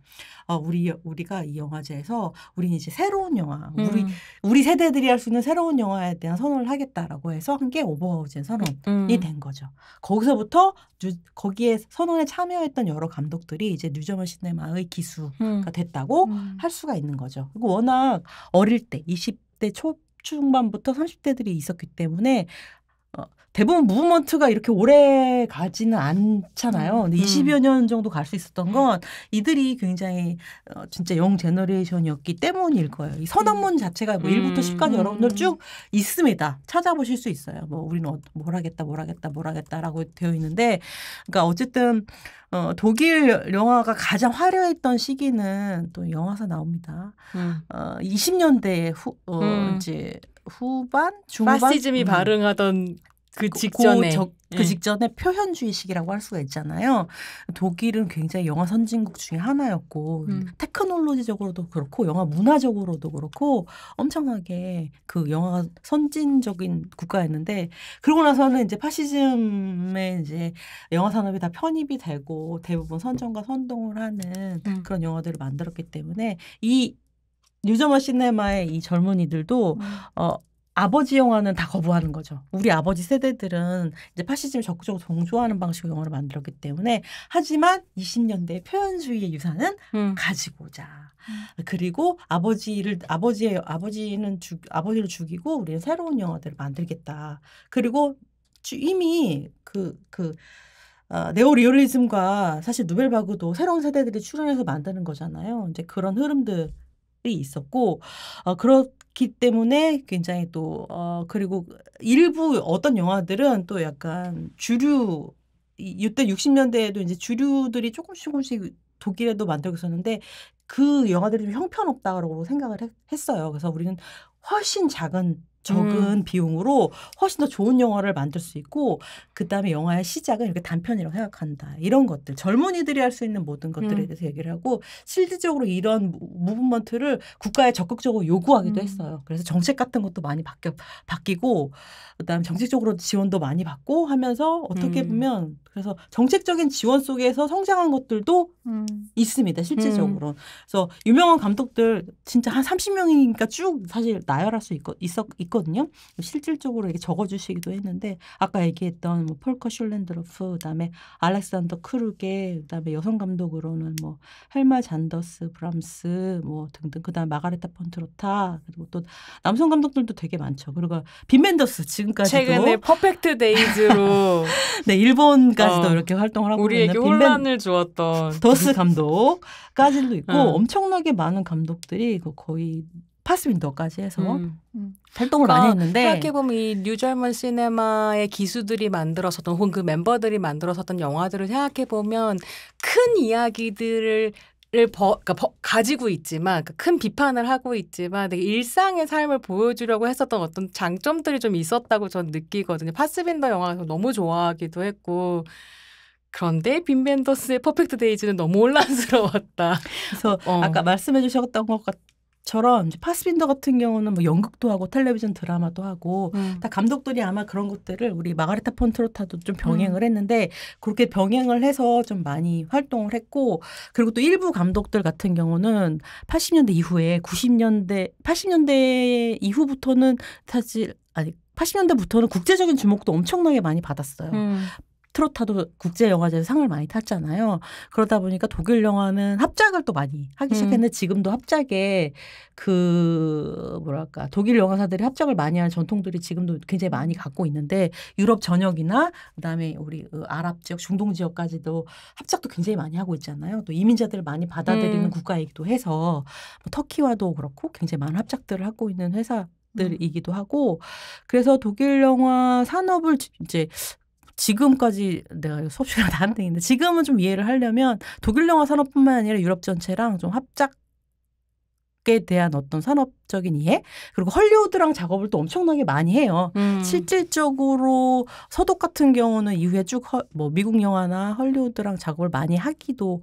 우리가 이 영화제에서 우리는 이제 새로운 영화, 우리 세대들이 할 수 있는 새로운 영화에 대한 선언을 하겠다라고 해서 한 게 오버하우젠 선언이 된 거죠. 거기서부터 거기에 선언에 참여했던 여러 감독들이 이제 뉴저먼 시네마의 기수가 됐다고 할 수가 있는 거죠. 그리고 워낙 어릴 때 20대 초중반부터 30대들이 있었기 때문에 대부분 무브먼트가 이렇게 오래 가지는 않잖아요. 근데 20여 년 정도 갈 수 있었던 건 이들이 굉장히 진짜 영 제너레이션이었기 때문일 거예요. 이 선언문 자체가 뭐 1부터 10까지 여러분들 쭉 있습니다. 찾아보실 수 있어요. 뭐 우리는 뭘 하겠다라고 되어 있는데, 그러니까 어쨌든 독일 영화가 가장 화려했던 시기는 또 영화사 나옵니다. 20년대 이제 후반, 중반 파시즘이 발흥하던 그 직전에 그 직전에 표현주의 시기라고 할 수가 있잖아요. 독일은 굉장히 영화 선진국 중에 하나였고 테크놀로지적으로도 그렇고 영화 문화적으로도 그렇고 엄청나게 그 영화가 선진적인 국가였는데, 그러고 나서는 이제 파시즘에 이제 영화 산업이 다 편입이 되고 대부분 선전과 선동을 하는 그런 영화들을 만들었기 때문에 이 뉴저먼 시네마의 이 젊은이들도 아버지 영화는 다 거부하는 거죠. 우리 아버지 세대들은 이제 파시즘을 적극적으로 동조하는 방식의 영화를 만들었기 때문에, 하지만 20년대의 표현주의의 유산은 가지고 오자. 그리고 아버지를 죽이고 우리는 새로운 영화들을 만들겠다. 그리고 이미 네오리얼리즘과 사실 누벨바그도 새로운 세대들이 출연해서 만드는 거잖아요. 이제 그런 흐름들이 있었고, 그렇기 때문에 굉장히 또 그리고 일부 어떤 영화들은 또 약간 이때 60년대에도 이제 주류들이 조금씩 독일에도 만들고 있었는데, 그 영화들이 좀 형편없다고 생각을 했어요. 그래서 우리는 훨씬 적은 비용으로 훨씬 더 좋은 영화를 만들 수 있고, 그다음에 영화의 시작은 이렇게 단편이라고 생각한다. 이런 것들, 젊은이들이 할 수 있는 모든 것들에 대해서 얘기를 하고, 실질적으로 이런 무브먼트를 국가에 적극적으로 요구하기도 했어요. 그래서 정책 같은 것도 많이 바뀌고, 그다음에 정책적으로 지원도 많이 받고 하면서 어떻게 보면 그래서 정책적인 지원 속에서 성장한 것들도 있습니다. 실질적으로. 그래서 유명한 감독들 진짜 한 30명이니까 쭉 사실 나열할 수 있거든요. 실질적으로 이렇게 적어주시기도 했는데, 아까 얘기했던 뭐 폴커 슐렌드로프, 그다음에 알렉산더 크루게, 그다음에 여성 감독으로는 뭐 헬마 잔더스, 브람스 뭐 등등, 그다음에 마가레타 폰트로타, 그리고 또 남성 감독들도 되게 많죠. 그리고 빈 벤더스 지금까지도 최근에 퍼펙트 데이즈로 네, 일본까지도 이렇게 활동을 하고 우리에게 있는 혼란을 주었던 더스 감독까지도 있고 엄청나게 많은 감독들이 거의 파스빈더까지 해서 활동을 많이 했는데, 생각해보면 이 뉴저먼 시네마의 기수들이 만들었었던 혹은 그 멤버들이 만들었었던 영화들을 생각해보면 큰 이야기들을 가지고 있지만, 큰 비판을 하고 있지만 되게 일상의 삶을 보여주려고 했었던 어떤 장점들이 좀 있었다고 저는 느끼거든요. 파스빈더 영화를 너무 좋아하기도 했고, 그런데 빈 벤더스의 퍼펙트 데이즈는 너무 혼란스러웠다. 그래서 아까 말씀해 주셨던 것처럼 파스빈더 같은 경우는 뭐 연극도 하고 텔레비전 드라마도 하고 다 감독들이 아마 그런 것들을 우리 마가레타 폰트로타도 좀 병행을 했는데, 그렇게 병행을 해서 좀 많이 활동을 했고, 그리고 또 일부 감독들 같은 경우는 80년대 이후에 80년대 이후부터는 사실 80년대부터는 국제적인 주목도 엄청나게 많이 받았어요. 트로타도 국제영화제에서 상을 많이 탔잖아요. 그러다 보니까 독일 영화는 합작을 또 많이 하기 시작했는데, 지금도 합작에 독일 영화사들이 합작을 많이 하는 전통들이 지금도 굉장히 많이 갖고 있는데, 유럽 전역이나 그다음에 우리 아랍 지역, 중동 지역까지도 합작도 굉장히 많이 하고 있잖아요. 또 이민자들을 많이 받아들이는 국가이기도 해서 뭐 터키와도 그렇고 굉장히 많은 합작들을 하고 있는 회사들이기도 하고, 그래서 독일 영화 산업을 이제 지금까지 내가 수업 시간에 다 한 등인데, 지금은 좀 이해를 하려면 독일 영화 산업뿐만 아니라 유럽 전체랑 좀 합작에 대한 어떤 산업적인 이해, 그리고 헐리우드랑 작업을 또 엄청나게 많이 해요. 실질적으로 서독 같은 경우는 이후에 쭉 미국 영화나 헐리우드랑 작업을 많이 하기도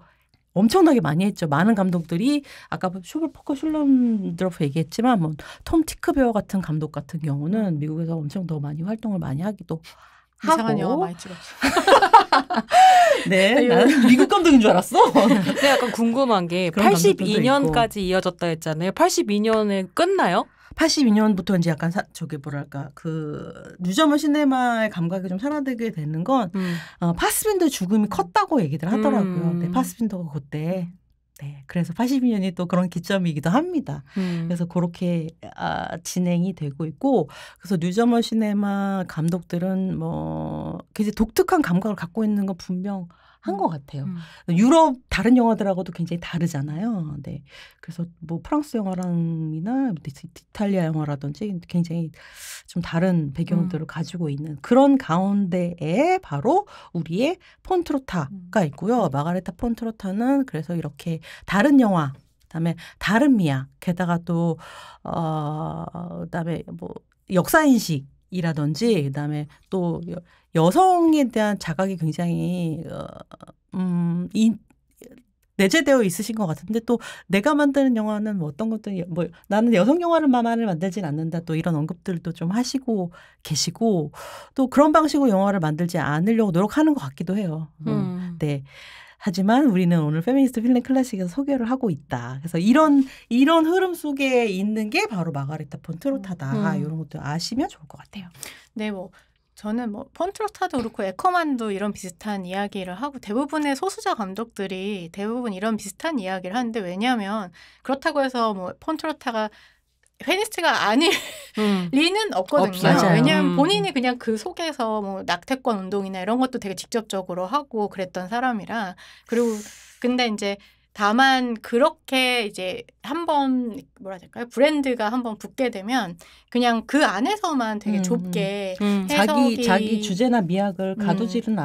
엄청나게 많이 했죠. 많은 감독들이 아까 폴커 슐렌드로프 얘기했지만 뭐 톰 티크베어 같은 감독 같은 경우는 미국에서 엄청 더 많이 활동을 많이 하기도 이상한 영화 많이 찍었어. 네, 나는 미국 감독인 줄 알았어. 근데 약간 궁금한 게 82년까지 이어졌다 했잖아요. 82년에 끝나요? 82년부터 이제 약간 뉴저먼 시네마의 감각이 좀 살아들게 되는 건 파스빈더 죽음이 컸다고 얘기들 하더라고요. 네, 파스빈더가 그때 네, 그래서 82년이 또 그런 기점이기도 합니다. 그래서 그렇게 진행이 되고 있고, 그래서 뉴저머 시네마 감독들은 뭐 굉장히 독특한 감각을 갖고 있는 건 분명한 것 같아요. 유럽 다른 영화들하고도 굉장히 다르잖아요. 네, 그래서 뭐 프랑스 영화랑이나 이탈리아 영화라든지 굉장히 좀 다른 배경들을 가지고 있는 그런 가운데에 바로 우리의 폰트로타가 있고요. 마가레타 폰트로타는 그래서 이렇게 다른 영화, 그다음에 다른 미학, 게다가 또 그다음에 뭐 역사인식이라든지 그다음에 또 여성에 대한 자각이 굉장히 내재되어 있으신 것 같은데, 또 내가 만드는 영화는 뭐 어떤 것들, 뭐 나는 여성 영화를만을 만들진 않는다, 또 이런 언급들도 좀 하시고 계시고, 또 그런 방식으로 영화를 만들지 않으려고 노력하는 것 같기도 해요. 네. 하지만 우리는 오늘 페미니스트 필름 클래식에서 소개를 하고 있다. 그래서 이런 흐름 속에 있는 게 바로 마가레타 폰트로타다. 이런 것도 아시면 좋을 것 같아요. 네, 뭐 저는 뭐 폰트로타도 그렇고 에커만도 이런 비슷한 이야기를 하고, 대부분의 소수자 감독들이 대부분 이런 비슷한 이야기를 하는데, 왜냐하면 그렇다고 해서 뭐 폰트로타가 페미니스트가 아닐 리는 없거든요. 없어요. 왜냐하면 본인이 그냥 그 속에서 뭐 낙태권 운동이나 이런 것도 되게 직접적으로 하고 그랬던 사람이라. 그리고 근데 이제 다만 그렇게 이제 한번 뭐라 해야 될까요? 브랜드가 한번 붙게 되면 그냥 그 안에서만 되게 좁게 해석이 자기 주제나 미학을 가두지는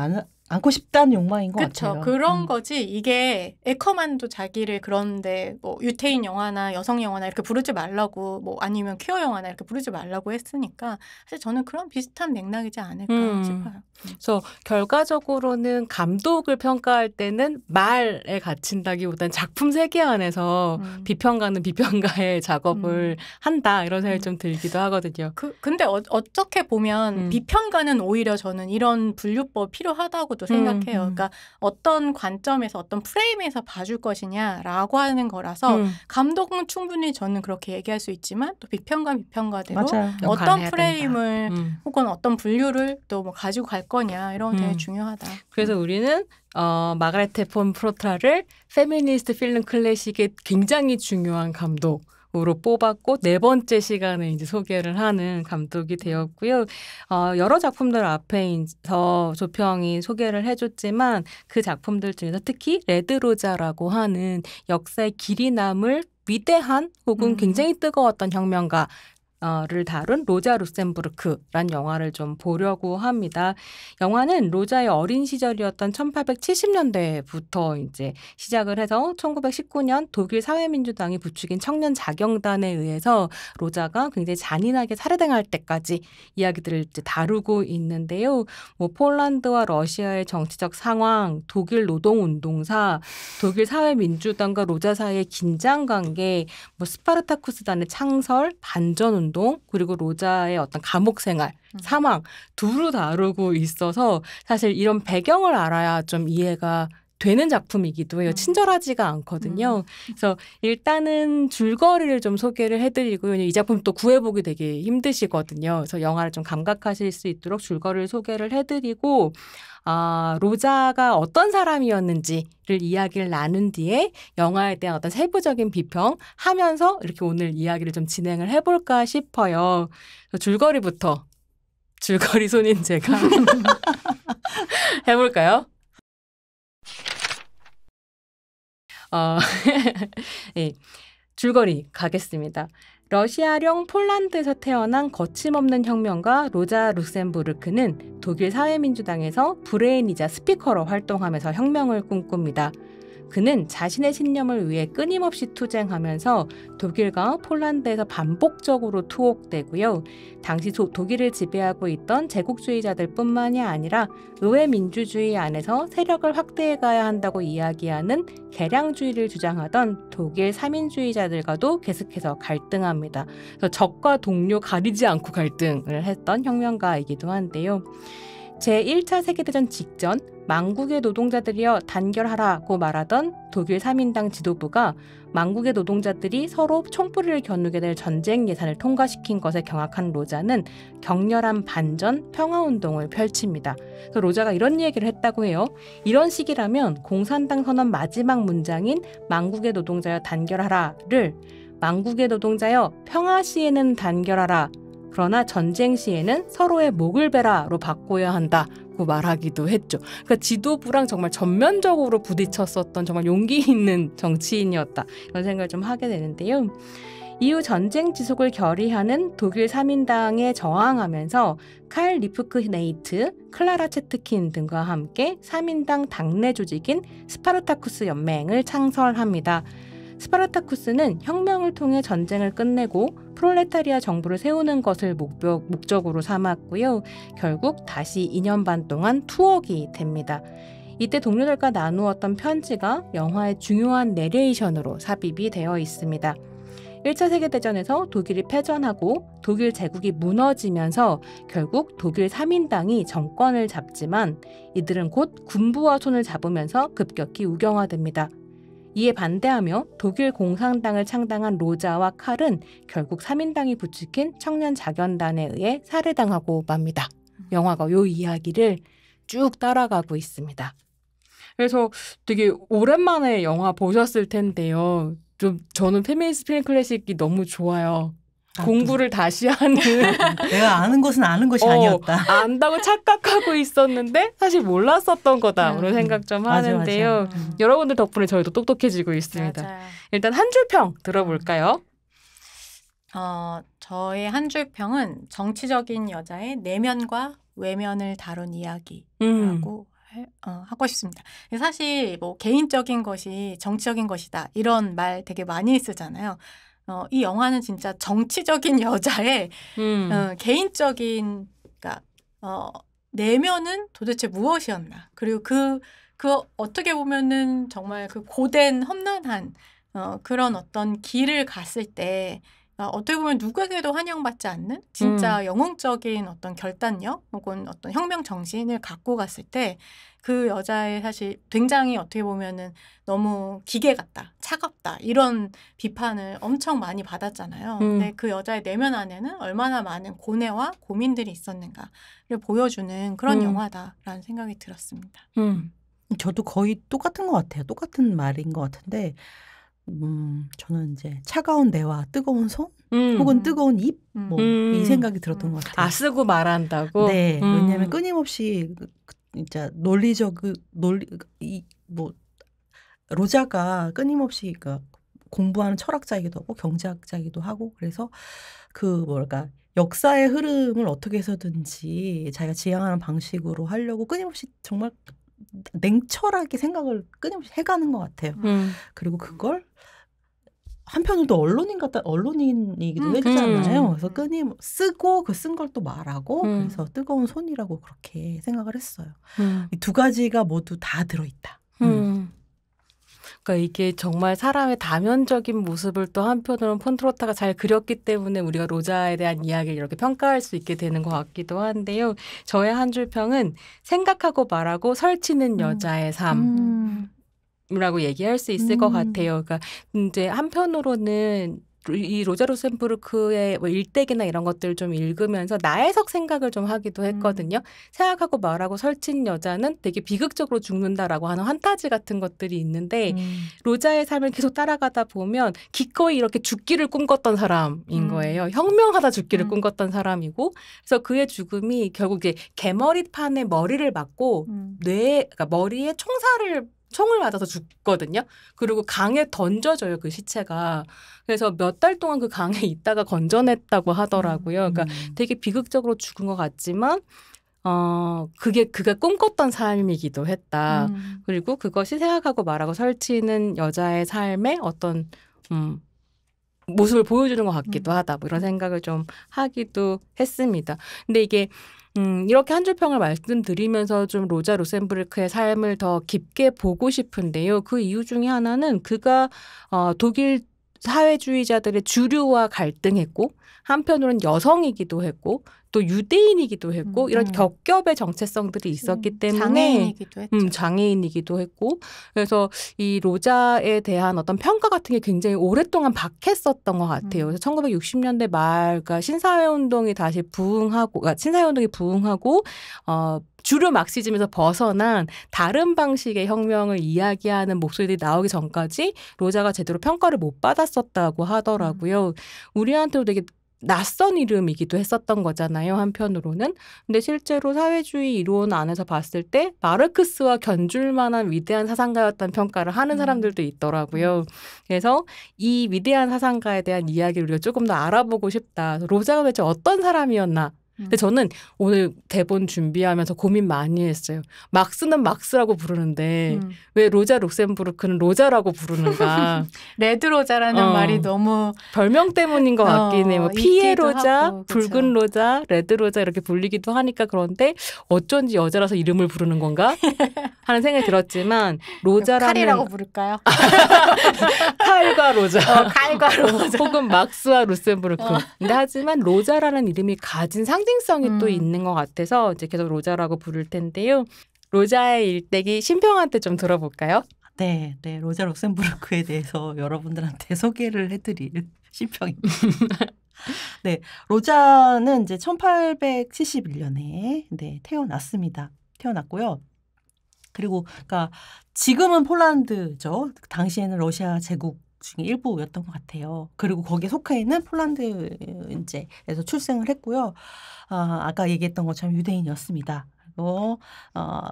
않고 싶다는 욕망인 것 같아요. 그런 거지. 이게 에커만도 자기를 그런데 뭐 유태인 영화나 여성 영화나 이렇게 부르지 말라고, 뭐 아니면 퀴어 영화나 이렇게 부르지 말라고 했으니까, 사실 저는 그런 비슷한 맥락이지 않을까 싶어요. 그래서 결과적으로는 감독을 평가할 때는 말에 갇힌다기보다는 작품 세계 안에서 비평가는 비평가의 작업을 한다, 이런 생각이 좀 들기도 하거든요. 근데 어떻게 보면 비평가는 오히려 저는 이런 분류법 필요하다고도 생각해요. 그러니까 어떤 관점에서 어떤 프레임에서 봐줄 것이냐라고 하는 거라서 감독은 충분히 저는 그렇게 얘기할 수 있지만, 또 비평가대로 어떤 프레임을 혹은 어떤 분류를 또 뭐 가지고 갈 거냐, 이런 거 되게 중요하다. 그래서 우리는 마가레테 폰트로타를 페미니스트 필름 클래식의 굉장히 중요한 감독으로 뽑았고, 네 번째 시간에 이제 소개를 하는 감독이 되었고요. 여러 작품들 앞에서 조평이 소개를 해줬지만, 그 작품들 중에서 특히 레드로자라고 하는 역사의 길이 남을 위대한 혹은 굉장히 뜨거웠던 혁명가 를 다룬 로자 룩셈부르크란 영화를 좀 보려고 합니다. 영화는 로자의 어린 시절이었던 1870년대부터 이제 시작을 해서 1919년 독일 사회민주당이 부추긴 청년 자경단에 의해서 로자가 굉장히 잔인하게 살해당할 때까지 이야기들을 이제 다루고 있는데요. 뭐 폴란드와 러시아의 정치적 상황, 독일 노동운동사, 독일 사회민주당과 로자 사이의 긴장관계, 뭐 스파르타쿠스단의 창설, 반전운동, 그리고 로자의 어떤 감옥 생활, 사망 두루 다루고 있어서 사실 이런 배경을 알아야 좀 이해가 되는 작품이기도 해요. 친절하지가 않거든요. 그래서 일단은 줄거리를 좀 소개를 해드리고요. 이 작품 또 구해보기 되게 힘드시거든요. 그래서 영화를 좀 감각하실 수 있도록 줄거리를 소개를 해드리고, 로자가 어떤 사람이었는지를 이야기를 나눈 뒤에 영화에 대한 어떤 세부적인 비평하면서 이렇게 오늘 이야기를 좀 진행을 해볼까 싶어요. 줄거리부터, 줄거리 손인 제가 해볼까요? 네, 줄거리 가겠습니다. 러시아령 폴란드에서 태어난 거침없는 혁명가 로자 룩셈부르크는 독일 사회민주당에서 브레인이자 스피커로 활동하면서 혁명을 꿈꿉니다. 그는 자신의 신념을 위해 끊임없이 투쟁하면서 독일과 폴란드에서 반복적으로 투옥되고요. 당시 독일을 지배하고 있던 제국주의자들 뿐만이 아니라 의회 민주주의 안에서 세력을 확대해가야 한다고 이야기하는 개량주의를 주장하던 독일 사민주의자들과도 계속해서 갈등합니다. 그래서 적과 동료 가리지 않고 갈등을 했던 혁명가이기도 한데요. 제1차 세계대전 직전 망국의 노동자들이여 단결하라고 말하던 독일 3인당 지도부가 망국의 노동자들이 서로 총뿌리를 겨누게 될 전쟁 예산을 통과시킨 것에 경악한 로자는 격렬한 반전 평화운동을 펼칩니다. 그래서 로자가 이런 얘기를 했다고 해요. 이런 식이라면 공산당 선언 마지막 문장인 망국의 노동자여 단결하라를 망국의 노동자여 평화 시에는 단결하라 그러나 전쟁 시에는 서로의 목을 베라로 바꿔야 한다고 말하기도 했죠. 그러니까 지도부랑 정말 전면적으로 부딪혔었던 정말 용기 있는 정치인이었다. 이런 생각을 좀 하게 되는데요. 이후 전쟁 지속을 결의하는 독일 3인당에 저항하면서 칼 리프크네이트, 클라라 체트킨 등과 함께 3인당 당내 조직인 스파르타쿠스 연맹을 창설합니다. 스파르타쿠스는 혁명을 통해 전쟁을 끝내고 프롤레타리아 정부를 세우는 것을 목적으로 삼았고요. 결국 다시 2년 반 동안 투옥이 됩니다. 이때 동료들과 나누었던 편지가 영화의 중요한 내레이션으로 삽입이 되어 있습니다. 1차 세계대전에서 독일이 패전하고 독일 제국이 무너지면서 결국 독일 3인당이 정권을 잡지만 이들은 곧 군부와 손을 잡으면서 급격히 우경화됩니다. 이에 반대하며 독일 공산당을 창당한 로자와 칼은 결국 3인당이 부추긴 청년 자견단에 의해 살해당하고 맙니다. 영화가 이 이야기를 쭉 따라가고 있습니다. 그래서 되게 오랜만에 영화 보셨을 텐데요. 좀 저는 페미니스트 필름 클래식이 너무 좋아요. 공부를 다시 하는 내가 아는 것은 아는 것이 아니었다. 안다고 착각하고 있었는데 사실 몰랐었던 거다. 그런 생각 좀 하는데요. 맞아. 여러분들 덕분에 저희도 똑똑해지고 있습니다. 맞아요. 일단 한 줄 평 들어볼까요? 저의 한 줄 평은 정치적인 여자의 내면과 외면을 다룬 이야기라고 하고 싶습니다. 사실 뭐 개인적인 것이 정치적인 것이다 이런 말 되게 많이 쓰잖아요. 이 영화는 진짜 정치적인 여자의 개인적인 그러니까 내면은 도대체 무엇이었나 그리고 그 어떻게 보면은 정말 그 고된 험난한 그런 어떤 길을 갔을 때 어떻게 보면 누구에게도 환영받지 않는 진짜 영웅적인 어떤 결단력 혹은 어떤 혁명 정신을 갖고 갔을 때 그 여자의 사실 굉장히 어떻게 보면은 너무 기계 같다, 차갑다 이런 비판을 엄청 많이 받았잖아요. 근데 그 여자의 내면 안에는 얼마나 많은 고뇌와 고민들이 있었는가를 보여주는 그런 영화다라는 생각이 들었습니다. 저도 거의 똑같은 것 같아요. 똑같은 말인 것 같은데 저는 이제 차가운 내와 뜨거운 손 혹은 뜨거운 입 이 생각이 들었던 것 같아요. 쓰고 말한다고? 네. 왜냐하면 끊임없이 진짜 로자가 끊임없이 공부하는 철학자이기도 하고 경제학자이기도 하고 그래서 역사의 흐름을 어떻게 해서든지 자기가 지향하는 방식으로 하려고 끊임없이 정말 냉철하게 생각을 끊임없이 해가는 것 같아요. 그리고 그걸 한편으로 언론인이기도 해주잖아요. 그래서 쓰고 그 쓴 걸 또 말하고 그래서 뜨거운 손이라고 그렇게 생각을 했어요. 이 두 가지가 모두 다 들어있다. 그러니까 이게 정말 사람의 다면적인 모습을 또 한편으로는 폰트로타가 잘 그렸기 때문에 우리가 로자에 대한 이야기를 이렇게 평가할 수 있게 되는 것 같기도 한데요. 저의 한 줄 평은 생각하고 말하고 설치는 여자의 삶. 라고 얘기할 수 있을 것 같아요. 그러니까 이제 한편으로는 이 로자 루셈부르크의 일대기나 이런 것들을 좀 읽으면서 나해석 생각을 좀 하기도 했거든요. 생각하고 말하고 설친 여자는 되게 비극적으로 죽는다라고 하는 환타지 같은 것들이 있는데 로자의 삶을 계속 따라가다 보면 기꺼이 이렇게 죽기를 꿈꿨던 사람인 거예요. 혁명하다 죽기를 꿈꿨던 사람이고 그래서 그의 죽음이 결국에 개머리판에 머리를 맞고 그러니까 머리에 총을 맞아서 죽거든요. 그리고 강에 던져져요, 그 시체가. 그래서 몇 달 동안 그 강에 있다가 건져냈다고 하더라고요. 그러니까 되게 비극적으로 죽은 것 같지만 그가 꿈꿨던 삶이기도 했다. 그리고 그것이 생각하고 말하고 설치는 여자의 삶의 어떤 모습을 보여주는 것 같기도 하다. 뭐 이런 생각을 좀 하기도 했습니다. 근데 이게 이렇게 한 줄 평을 말씀드리면서 좀 로자 루셈부르크의 삶을 더 깊게 보고 싶은데요. 그 이유 중에 하나는 그가 독일 사회주의자들의 주류와 갈등했고 한편으로는 여성이기도 했고 또 유대인이기도 했고 이런 음. 겹겹의 정체성들이 있었기 때문에 장애인이기도 했죠. 장애인이기도 했고 그래서 이 로자에 대한 어떤 평가 같은 게 굉장히 오랫동안 박했었던 것 같아요. 그래서 1960년대 말 그러니까 신사회운동이 다시 부흥하고 그러니까 신사회운동이 부흥하고 주류 막시즘에서 벗어난 다른 방식의 혁명을 이야기하는 목소리들이 나오기 전까지 로자가 제대로 평가를 못 받았었다고 하더라고요. 우리한테도 되게 낯선 이름이기도 했었던 거잖아요. 한편으로는. 근데 실제로 사회주의 이론 안에서 봤을 때 마르크스와 견줄 만한 위대한 사상가였다는 평가를 하는 사람들도 있더라고요. 그래서 이 위대한 사상가에 대한 이야기를 우리가 조금 더 알아보고 싶다. 로자가 도대체 어떤 사람이었나? 근데 저는 오늘 대본 준비하면서 고민 많이 했어요. 막스는 막스라고 부르는데 왜 로자 룩셈부르크는 로자라고 부르는가? 레드 로자라는 말이 너무 별명 때문인 것 같긴 해요. 뭐 피에 로자, 하고, 붉은 로자, 레드 로자 이렇게 불리기도 하니까 그런데 어쩐지 여자라서 이름을 부르는 건가? 하는 생각이 들었지만 로자라는 칼이라고 부를까요? 칼과 로자, 칼과 로자 혹은 막스와 루셈부르크. 근데 하지만 로자라는 이름이 가진 상징성이 또 있는 것 같아서 이제 계속 로자라고 부를 텐데요. 로자의 일대기 신평한테 좀 들어볼까요? 네, 네. 로자 룩셈부르크에 대해서 여러분들한테 소개를 해드릴 신평입니다. 네, 로자는 이제 1871년에 네, 태어났고요. 그리고 그러니까 지금은 폴란드죠. 당시에는 러시아 제국 중에 일부였던 것 같아요. 그리고 거기에 속해 있는 폴란드 이제에서 출생을 했고요. 아까 얘기했던 것처럼 유대인이었습니다. 그리고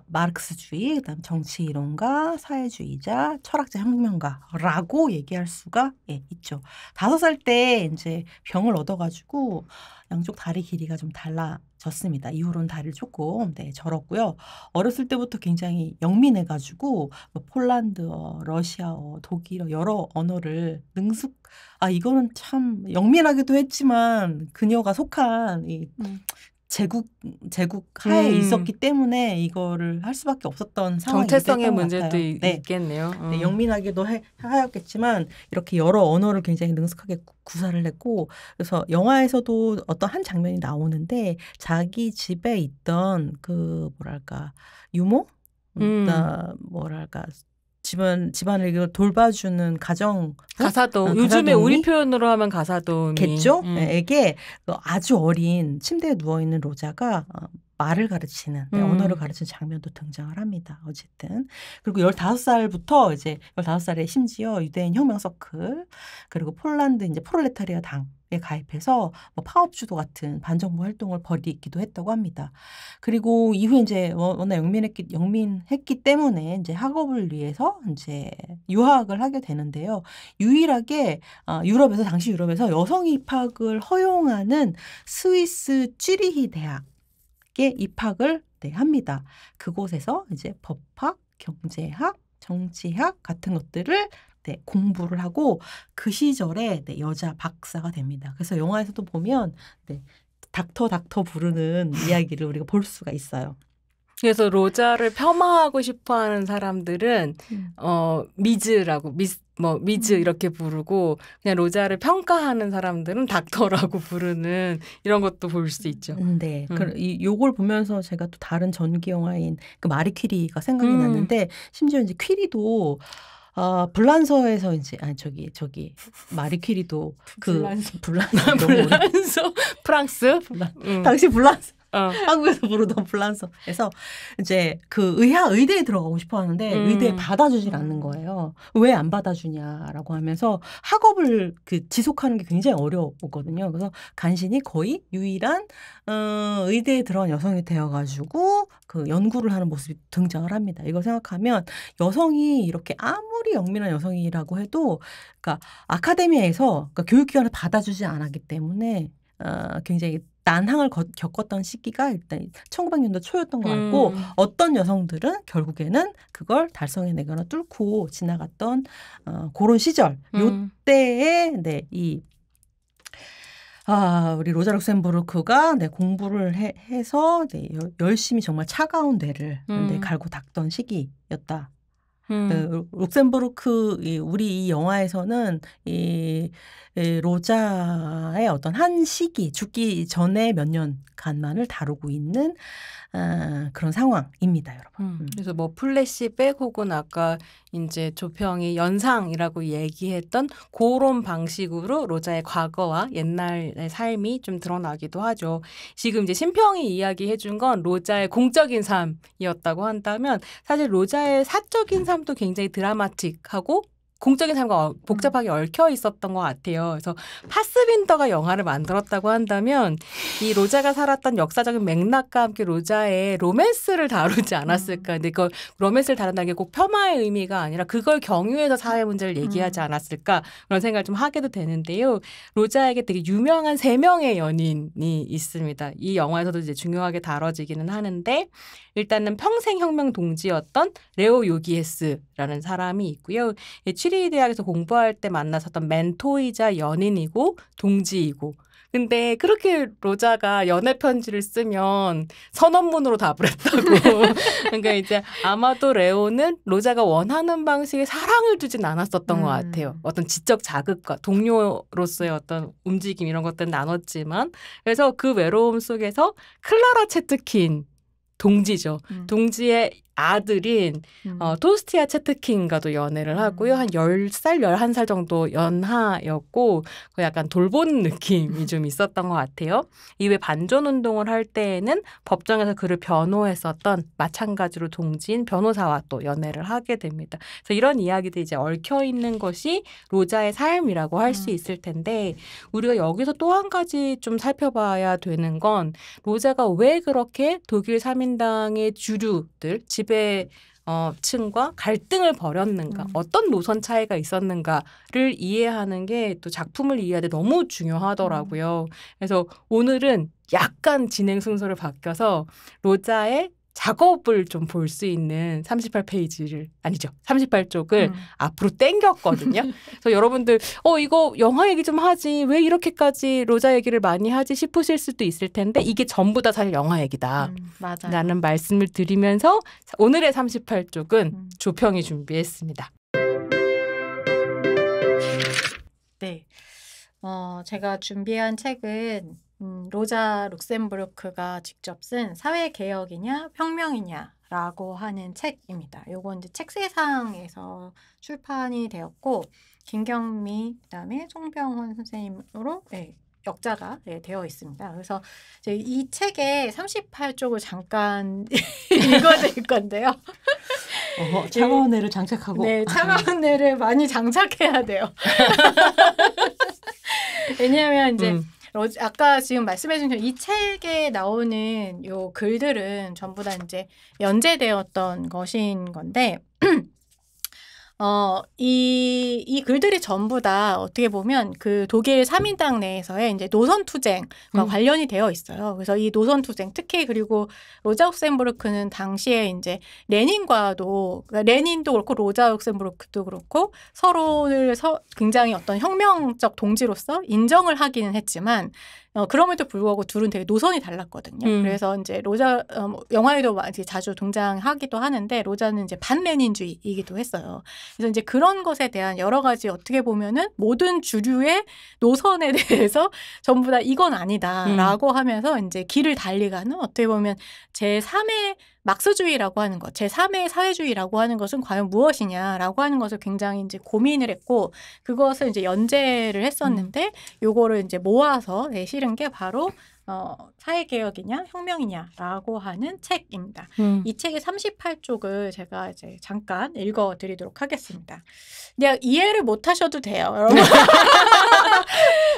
마르크스주의, 그다음 정치 이론가, 사회주의자, 철학자, 혁명가라고 얘기할 수가 있죠. 5살 때 이제 병을 얻어가지고 양쪽 다리 길이가 좀 달라졌습니다. 이후로는 다리를 조금 절었고요. 어렸을 때부터 굉장히 영민해가지고 뭐 폴란드어, 러시아어, 독일어 여러 언어를 이거는 참 영민하기도 했지만 그녀가 속한 이 제국 하에 있었기 때문에 이거를 할 수밖에 없었던 상황이 정체성의 됐던 것 문제도 같아요. 있겠네요. 네, 영민하기도 하였겠지만 이렇게 여러 언어를 굉장히 능숙하게 구사를 했고 그래서 영화에서도 어떤 한 장면이 나오는데 자기 집에 있던 그 뭐랄까 유모? 뭐랄까 집안을 이걸 돌봐주는 가사도 요즘에 우리 표현으로 하면 가사도움이겠죠. 에게 아주 어린 침대에 누워 있는 로자가 말을 가르치는 언어를 가르치는 장면도 등장을 합니다. 어쨌든 그리고 15살부터 이제 15살에 심지어 유대인 혁명 서클 그리고 폴란드 이제 프롤레타리아 당에 가입해서 뭐 파업주도 같은 반정부 활동을 벌이기도 했다고 합니다. 그리고 이후에 이제 워낙 영민했기 때문에 이제 학업을 위해서 이제 유학을 하게 되는데요. 유일하게 당시 유럽에서 여성 입학을 허용하는 스위스 쥐리히 대학에 입학을 합니다. 그곳에서 이제 법학, 경제학, 정치학 같은 것들을 공부를 하고 그 시절에 여자 박사가 됩니다. 그래서 영화에서도 보면 닥터 부르는 이야기를 우리가 볼 수가 있어요. 그래서 로자를 폄하하고 싶어하는 사람들은 미즈라고 미즈 이렇게 부르고 그냥 로자를 평가하는 사람들은 닥터라고 부르는 이런 것도 볼 수 있죠. 네, 요걸 보면서 제가 또 다른 전기 영화인 그 마리 퀴리가 생각이 났는데 심지어 이제 퀴리도 불란서에서 이제 저기 마리 퀴리도 불란서 프랑스 당시 불란서 한국에서 부르던 불란서에서 이제 그 의대에 들어가고 싶어 하는데 의대에 받아주질 않는 거예요. 왜 안 받아주냐라고 하면서 학업을 지속하는 게 굉장히 어려웠거든요. 그래서 간신히 거의 유일한 의대에 들어간 여성이 되어가지고 그 연구를 하는 모습이 등장을 합니다. 이거 생각하면 여성이 이렇게 아무리 영민한 여성이라고 해도 그러니까 아카데미에서 그러니까 교육기관을 받아주지 않았기 때문에 굉장히 난항을 겪었던 시기가 일단 1900년도 초였던 것 같고 어떤 여성들은 결국에는 그걸 달성해내거나 뚫고 지나갔던 그런 시절 요때에 우리 로자 룩셈부르크가 공부를 해서 열심히 정말 차가운 뇌를 갈고 닦던 시기였다. 룩셈부르크 우리 이 영화에서는 이 로자의 어떤 한 시기 죽기 전에 몇 년 간만을 다루고 있는 그런 상황입니다, 여러분. 그래서 뭐 플래시백 혹은 아까 이제 조평이 연상이라고 얘기했던 그런 방식으로 로자의 과거와 옛날의 삶이 좀 드러나기도 하죠. 지금 이제 신평이 이야기해준 건 로자의 공적인 삶이었다고 한다면 사실 로자의 사적인 삶도 굉장히 드라마틱하고 공적인 삶과 복잡하게 얽혀 있었던 것 같아요. 그래서 파스빈더가 영화를 만들었다고 한다면 이 로자가 살았던 역사적인 맥락과 함께 로자의 로맨스를 다루지 않았을까. 근데 그 로맨스를 다룬다는 게 꼭 폄하의 의미가 아니라 그걸 경유해서 사회 문제를 얘기하지 않았을까 그런 생각을 좀 하게도 되는데요. 로자에게 되게 유명한 3명의 연인이 있습니다. 이 영화에서도 이제 중요하게 다뤄지기는 하는데 일단은 평생 혁명 동지였던 레오 요기에스라는 사람이 있고요. 취리 대학에서 공부할 때 만났었던 멘토이자 연인이고 동지이고 근데 그렇게 로자가 연애 편지를 쓰면 선언문으로 답을 했다고. 그러니까 이제 아마도 레오는 로자가 원하는 방식의 사랑을 주진 않았었던 것 같아요. 어떤 지적 자극과 동료로서의 어떤 움직임 이런 것들은 나눴지만 그래서 그 외로움 속에서 클라라 채트킨 동지죠. 동지의 아들인 토스티아 채트킨과도 연애를 하고요. 한 10살, 11살 정도 연하였고 약간 돌보는 느낌이 좀 있었던 것 같아요. 이외 반전운동을 할 때에는 법정에서 그를 변호했었던 마찬가지로 동지인 변호사와 또 연애를 하게 됩니다. 그래서 이런 이야기들이 이제 얽혀있는 것이 로자의 삶이라고 할 수 있을 텐데 우리가 여기서 또 한 가지 좀 살펴봐야 되는 건 로자가 왜 그렇게 독일 사민당의 주류들 지배 층과 갈등을 벌였는가 어떤 노선 차이가 있었는가를 이해하는 게 또 작품을 이해하는데 너무 중요하더라고요. 그래서 오늘은 약간 진행 순서를 바뀌어서 로자의 작업을 좀 볼 수 있는 38페이지를 아니죠. 38쪽을 앞으로 땡겼거든요. 그래서 여러분들 이거 영화 얘기 좀 하지 왜 이렇게까지 로자 얘기를 많이 하지 싶으실 수도 있을 텐데 이게 전부 다 사실 영화 얘기다. 맞아요. 라는 말씀을 드리면서 오늘의 38쪽은 조평이 준비했습니다. 네. 제가 준비한 책은 로자 룩셈부르크가 직접 쓴 사회개혁이냐 혁명이냐라고 하는 책입니다. 요건 이제 책세상에서 출판이 되었고 김경미 그다음에 송병헌 선생님으로 역자가 되어 있습니다. 그래서 이제 이 책의 38쪽을 잠깐 읽어드릴 건데요. 차가운 애를 장착하고. 네, 차가운 애를 많이 장착해야 돼요. 왜냐하면 이제 아까 지금 말씀해주신 이 책에 나오는 요 글들은 전부 다 이제 연재되었던 것인 건데, 이 글들이 전부 다 어떻게 보면 그 독일 3인당 내에서의 이제 노선투쟁과 관련이 되어 있어요. 그래서 이 노선투쟁, 특히 그리고 로자 룩셈부르크는 당시에 이제 레닌과도, 그러니까 레닌도 그렇고 로자 룩셈부르크도 그렇고 서로를 굉장히 어떤 혁명적 동지로서 인정을 하기는 했지만 그럼에도 불구하고 둘은 되게 노선이 달랐거든요. 그래서 이제 로자 영화에도 자주 등장하기도 하는데 로자는 이제 반레닌주의이기도 했어요. 그래서 이제 그런 것에 대한 여러 가지 어떻게 보면은 모든 주류의 노선에 대해서 전부 다 이건 아니다라고 하면서 이제 길을 달리가는 어떻게 보면 제3의 막스주의라고 하는 것, 제3의 사회주의라고 하는 것은 과연 무엇이냐라고 하는 것을 굉장히 이제 고민을 했고 그것을 이제 연재를 했었는데 요거를 이제 모아서 실은 게 바로 사회개혁이냐 혁명이냐라고 하는 책입니다. 이 책의 38쪽을 제가 이제 잠깐 읽어드리도록 하겠습니다. 그냥 이해를 못 하셔도 돼요, 여러분.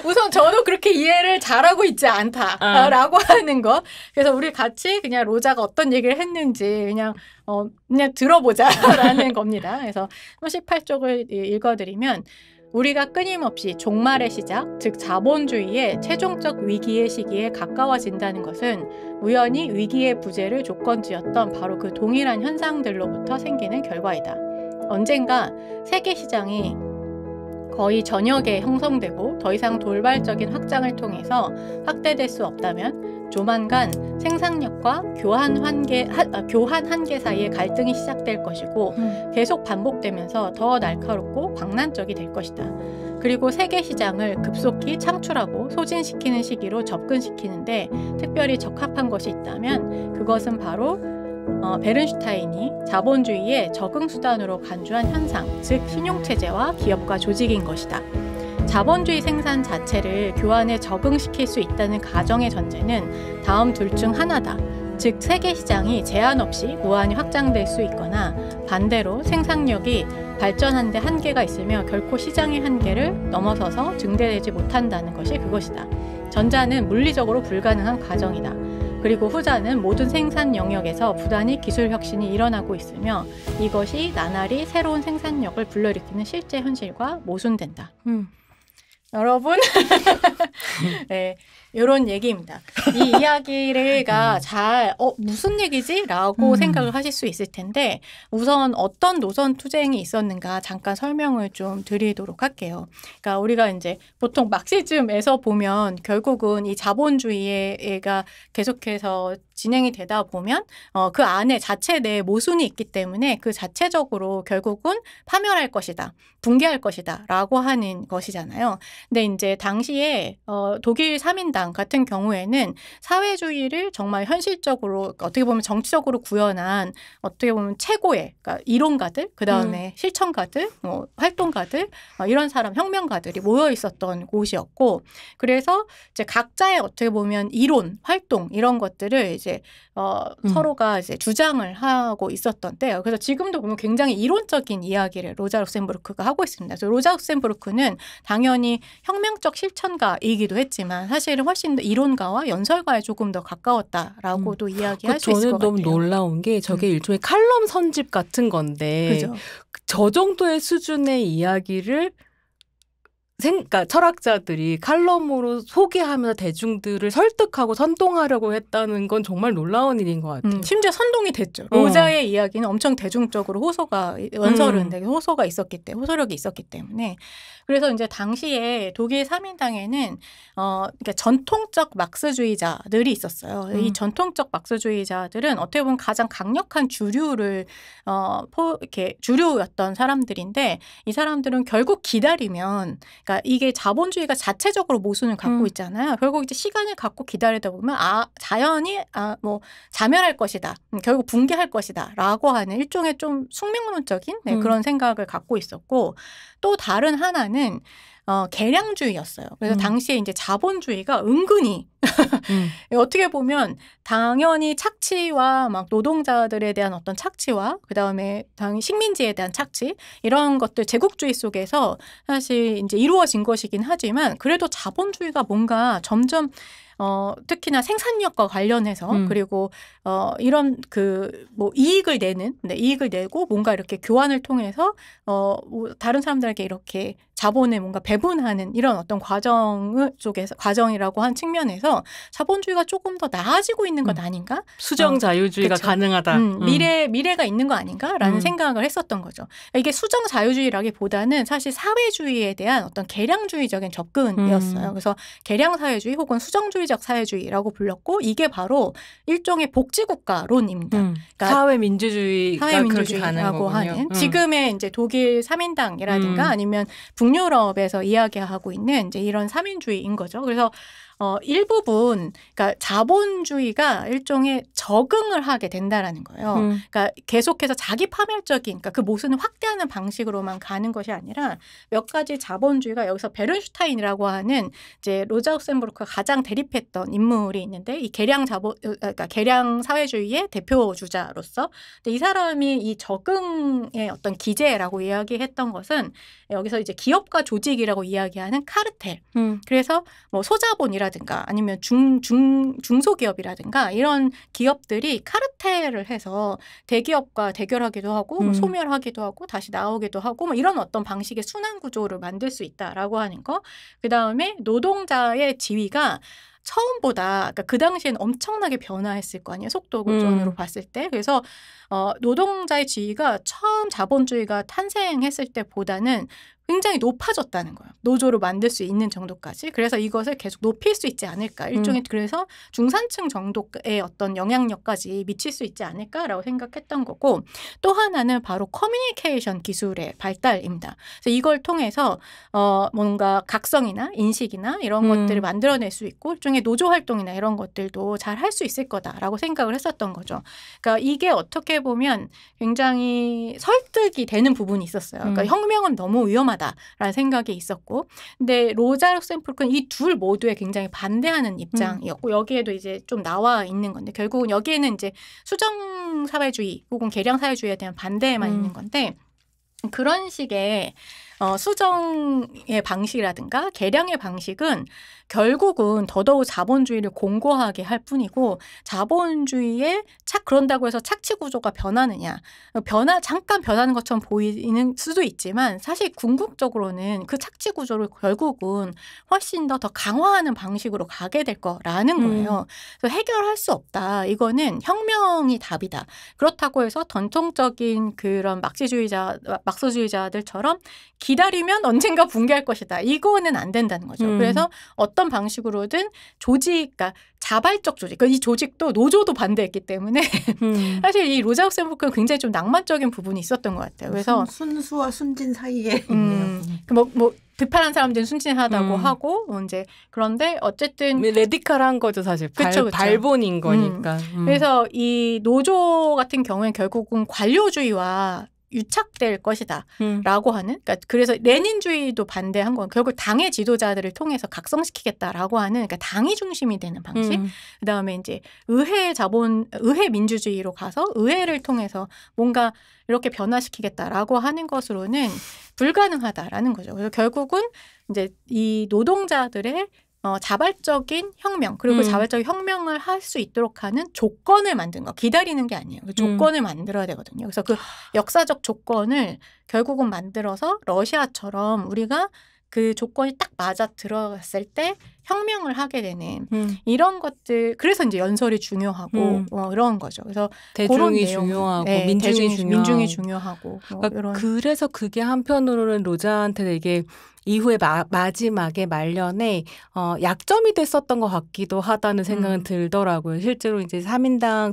우선 저도 그렇게 이해를 잘하고 있지 않다라고 하는 거. 그래서 우리 같이 그냥 로자가 어떤 얘기를 했는지 그냥 들어보자라는 겁니다. 그래서 38쪽을 읽어드리면 우리가 끊임없이 종말의 시작, 즉 자본주의의 최종적 위기의 시기에 가까워진다는 것은 우연히 위기의 부재를 조건지었던 바로 그 동일한 현상들로부터 생기는 결과이다. 언젠가 세계 시장이 거의 전역에 형성되고 더 이상 돌발적인 확장을 통해서 확대될 수 없다면 조만간 생산력과 교환 한계 사이의 갈등이 시작될 것이고 계속 반복되면서 더 날카롭고 광란적이 될 것이다. 그리고 세계 시장을 급속히 창출하고 소진시키는 시기로 접근시키는데 특별히 적합한 것이 있다면 그것은 바로 베른슈타인이 자본주의의 적응수단으로 간주한 현상, 즉 신용체제와 기업과 조직인 것이다. 자본주의 생산 자체를 교환에 적응시킬 수 있다는 가정의 전제는 다음 둘 중 하나다. 즉 세계 시장이 제한 없이 무한히 확장될 수 있거나 반대로 생산력이 발전한 데 한계가 있으며 결코 시장의 한계를 넘어서서 증대되지 못한다는 것이 그것이다. 전자는 물리적으로 불가능한 과정이다. 그리고 후자는 모든 생산 영역에서 부단히 기술 혁신이 일어나고 있으며 이것이 나날이 새로운 생산력을 불러일으키는 실제 현실과 모순된다. 여러분, 네, 이런 얘기입니다. 이 이야기가 잘 무슨 얘기지? 라고 생각을 하실 수 있을 텐데 우선 어떤 노선 투쟁이 있었는가 잠깐 설명을 좀 드리도록 할게요. 그러니까 우리가 이제 보통 막시즘에서 보면 결국은 이 자본주의가 계속해서 진행이 되다 보면 그 안에 자체 내에 모순이 있기 때문에 그 자체적으로 결국은 파멸할 것이다. 붕괴할 것이다. 라고 하는 것이잖아요. 근데 이제 당시에 독일 3인당 같은 경우에는 사회주의를 정말 현실적으로 어떻게 보면 정치적으로 구현한 어떻게 보면 최고의 그러니까 이론가들, 그다음에 실천가들, 활동가들 이런 사람, 혁명가들이 모여 있었던 곳이었고 그래서 이제 각자의 어떻게 보면 이론, 활동 이런 것들을 이제 서로가 이제 주장을 하고 있었던 때예요. 그래서 지금도 보면 굉장히 이론적인 이야기를 로자 룩셈부르크가 하고 있습니다. 그래서 로자 룩셈부르크는 당연히 혁명적 실천가이기도 했지만 사실은 훨씬 더 이론가와 연설가에 조금 더 가까웠다라고도 이야기할 수 있을 것 같아요. 저는 너무 놀라운 게 저게 일종의 칼럼 선집 같은 건데 그죠. 저 정도의 수준의 이야기를 그러니까 철학자들이 칼럼으로 소개하면서 대중들을 설득하고 선동하려고 했다는 건 정말 놀라운 일인 것 같아요. 심지어 선동이 됐죠. 로자의 이야기는 엄청 대중적으로 연설은 되게 호소력이 있었기 때문에 그래서 이제 당시에 독일 3인당에는 그러니까 전통적 막스주의자들이 있었어요. 이 전통적 막스주의자들은 어떻게 보면 가장 강력한 이렇게 주류였던 사람들인데 이 사람들은 결국 기다리면 그러니까 이게 자본주의가 자체적으로 모순을 갖고 있잖아요. 결국 이제 시간을 갖고 기다리다 보면 자연이 자멸할 것이다. 결국 붕괴할 것이다라고 하는 일종의 좀 숙명론적인 그런 생각을 갖고 있었고 또 다른 하나는 계량주의였어요. 그래서 당시에 이제 자본주의가 은근히 어떻게 보면 당연히 착취와 막 노동자들에 대한 어떤 착취와 그다음에 당연히 식민지에 대한 착취 이런 것들 제국주의 속에서 사실 이제 이루어진 것이긴 하지만 그래도 자본주의가 뭔가 점점 특히나 생산력과 관련해서 그리고 이런 이익을 내고 뭔가 이렇게 교환을 통해서 다른 사람들에게 이렇게 자본을 뭔가 배분하는 이런 어떤 과정이라고 한 측면에서 자본주의가 조금 더 나아지고 있는 것 아닌가? 수정 자유주의가 그쵸. 가능하다. 미래가 있는 거 아닌가라는 생각을 했었던 거죠. 이게 수정 자유주의라기보다는 사실 사회주의에 대한 어떤 계량주의적인 접근이었어요. 그래서 계량 사회주의 혹은 수정주의적 사회주의라고 불렸고 이게 바로 일종의 복지국가론입니다. 그러니까 사회민주주의가 그렇게 가는 사회민주주의라고 거군요. 하는 지금의 이제 독일 3인당이라든가 아니면 북유럽에서 이야기하고 있는 이제 이런 3인주의인 거죠. 그래서 일부분 그러니까 자본주의가 일종의 적응을 하게 된다라는 거예요. 그러니까 계속해서 자기 파멸적인 그러니까 그 모순을 확대하는 방식으로만 가는 것이 아니라 몇 가지 자본주의가 여기서 베른슈타인이라고 하는 이제 로자 룩셈부르크가 가장 대립했던 인물이 있는데 이 그러니까 계량 사회주의의 대표 주자로서 근데 이 사람이 이 적응의 어떤 기제라고 이야기했던 것은 여기서 이제 기업과 조직이라고 이야기하는 카르텔. 그래서 뭐 소자본이라든가 아니면 중소기업이라든가 이런 기업들이 카르텔을 해서 대기업과 대결하기도 하고 소멸하기도 하고 다시 나오기도 하고 뭐 이런 어떤 방식의 순환 구조를 만들 수 있다라고 하는 거. 그다음에 노동자의 지위가 처음보다 그러니까 그 당시에는 엄청나게 변화했을 거 아니에요. 속도 고전으로 봤을 때. 그래서 노동자의 지위가 처음 자본주의가 탄생했을 때보다는 굉장히 높아졌다는 거예요. 노조로 만들 수 있는 정도까지. 그래서 이것을 계속 높일 수 있지 않을까. 일종의 그래서 중산층 정도의 어떤 영향력까지 미칠 수 있지 않을까라고 생각했던 거고, 또 하나는 바로 커뮤니케이션 기술의 발달입니다. 그래서 이걸 통해서 뭔가 각성이나 인식이나 이런 것들을 만들어낼 수 있고 일종의 노조 활동이나 이런 것들도 잘 할 수 있을 거다라고 생각을 했었던 거죠. 그러니까 이게 어떻게 보면 굉장히 설득이 되는 부분이 있었어요. 그러니까 혁명은 너무 위험하다라는 생각이 있었고, 근데 로자 룩셈부르크는 이 둘 모두에 굉장히 반대하는 입장이었고, 여기에도 이제 좀 나와 있는 건데 결국은 여기에는 이제 수정 사회주의 혹은 개량 사회주의에 대한 반대만 있는 건데, 그런 식의 수정의 방식이라든가 개량의 방식은 결국은 더더욱 자본주의를 공고하게 할 뿐이고, 자본주의에 그런다고 해서 착취 구조가 변하느냐, 잠깐 변하는 것처럼 보이는 수도 있지만 사실 궁극적으로는 그 착취 구조를 결국은 훨씬 더 강화하는 방식으로 가게 될 거라는 거예요. 그래서 해결할 수 없다. 이거는 혁명이 답이다. 그렇다고 해서 전통적인 그런 막스주의자들처럼 기다리면 언젠가 붕괴할 것이다. 이거는 안 된다는 거죠. 그래서 어떤 방식으로든 그러니까 자발적 조직, 이 조직도 노조도 반대했기 때문에 사실 이 로자 룩셈부르크는 굉장히 좀 낭만적인 부분이 있었던 것 같아요. 그래서 순수와 순진 사이에 있네요. 비판한 사람들은 순진하다고 하고 이제 그런데 어쨌든 레디컬한 거죠 사실. 그쵸. 발본인 거니까. 그래서 이 노조 같은 경우에 결국은 관료주의와 유착될 것이다 라고 하는, 그러니까 그래서 레닌주의도 반대한 건 결국 당의 지도자들을 통해서 각성시키겠다라고 하는, 그러니까 당이 중심이 되는 방식. 그다음에 이제 의회 민주주의로 가서 의회를 통해서 뭔가 이렇게 변화시키겠다라고 하는 것으로는 불가능하다라는 거죠. 그래서 결국은 이제 이 노동자들의 자발적인 혁명, 그리고 자발적인 혁명을 할 수 있도록 하는 조건을 만든 거. 기다리는 게 아니에요. 그 조건을 만들어야 되거든요. 그래서 그 역사적 조건을 결국은 만들어서 러시아처럼 우리가 그 조건이 딱 맞아 들어갔을 때 혁명을 하게 되는 이런 것들. 그래서 이제 연설이 중요하고 이런 거죠. 그래서 대중이 중요하고 민중이 중요하고 그러니까 그래서 그게 한편으로는 로자한테 되게 이후에 마지막에 말년에 약점이 됐었던 것 같기도 하다는 생각은 들더라고요. 실제로 이제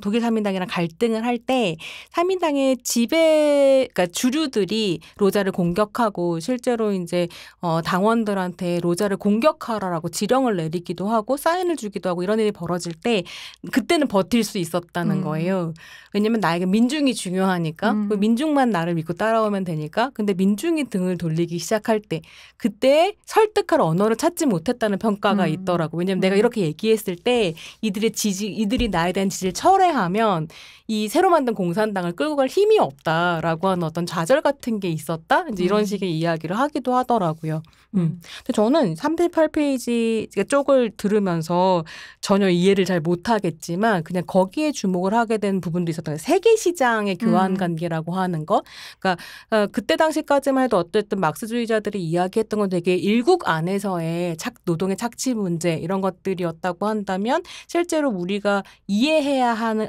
독일 3인당이랑 갈등을 할 때 3인당의 그러니까 주류들이 로자를 공격하고 실제로 이제 당원들한테 로자를 공격하라라고 지령을 내리기도 하고 사인을 주기도 하고 이런 일이 벌어질 때 그때는 버틸 수 있었다는 거예요. 왜냐면 나에게 민중이 중요하니까 민중만 나를 믿고 따라오면 되니까. 근데 민중이 등을 돌리기 시작할 때 그때 설득할 언어를 찾지 못했다는 평가가 있더라고. 왜냐하면 내가 이렇게 얘기했을 때 이들이 나에 대한 지지를 철회하면 이 새로 만든 공산당을 끌고 갈 힘이 없다라고 하는 어떤 좌절 같은 게 있었다. 이제 이런 식의 이야기를 하기도 하더라고요. 근데 저는 38페이지 쪽을 들으면서 전혀 이해를 잘 못하겠지만 그냥 거기에 주목을 하게 된 부분도 있었던 거예요. 세계 시장의 교환 관계라고 하는 거. 그러니까 그때 당시까지만 해도 어쨌든 막스주의자들이 이야기했던 건 되게 일국 안에서의 노동의 착취 문제 이런 것들이었다고 한다면 실제로 우리가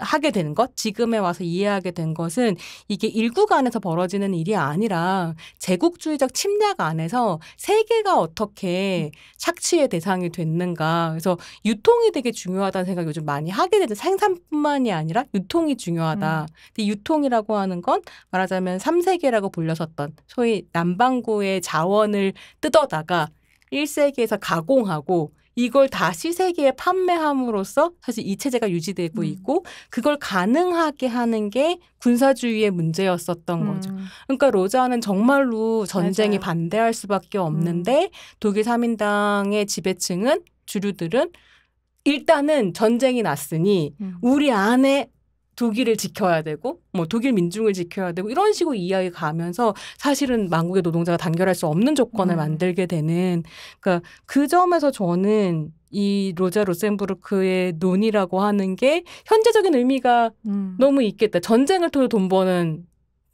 하게 되는 것, 지금에 와서 이해하게 된 것은 이게 일국 안에서 벌어지는 일이 아니라 제국주의적 침략 안에서 세계가 어떻게 착취의 대상이 됐는가. 그래서 유통이 되게 중요하다는 생각을 요즘 많이 하게 되죠. 생산뿐만이 아니라 유통이 중요하다. 근데 유통이라고 하는 건 말하자면 3세계라고 불렸었던 소위 남반구의 자원을 뜯어다가 1세기에서 가공하고 이걸 다시 세계에 판매함으로써 사실 이 체제가 유지되고 있고 그걸 가능하게 하는 게 군사주의의 문제였었던 거죠. 그러니까 로자는 정말로 전쟁이 반대할 수밖에 없는데 독일 3인당의 지배층은 주류들은 일단은 전쟁이 났으니 우리 안에 독일을 지켜야 되고 독일 민중을 지켜야 되고 이런 식으로 이야기가 가면서 사실은 만국의 노동자가 단결할 수 없는 조건을 만들게 되는, 그러니까 그 점에서 저는 이 로자 룩셈부르크의 논의라고 하는 게 현재적인 의미가 너무 있겠다. 전쟁을 통해 돈 버는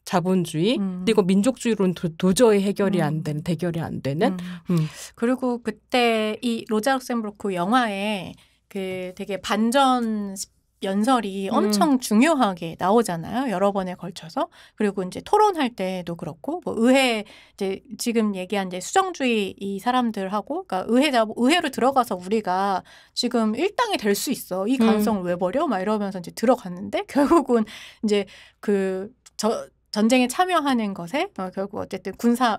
자본주의 그리고 민족주의로는 도저히 해결이 안 되는, 대결이 안 되는. 그리고 그때 이 로자 룩셈부르크 영화에 그 되게 반전 연설이 엄청 중요하게 나오잖아요. 여러 번에 걸쳐서. 그리고 이제 토론할 때도 그렇고, 뭐 의회, 이제 지금 얘기한 이제 수정주의 이 사람들하고, 그러니까 의회로 들어가서 우리가 지금 일당이 될 수 있어. 이 가능성을 왜 버려? 막 이러면서 이제 들어갔는데, 결국은 이제 전쟁에 참여하는 것에 결국 어쨌든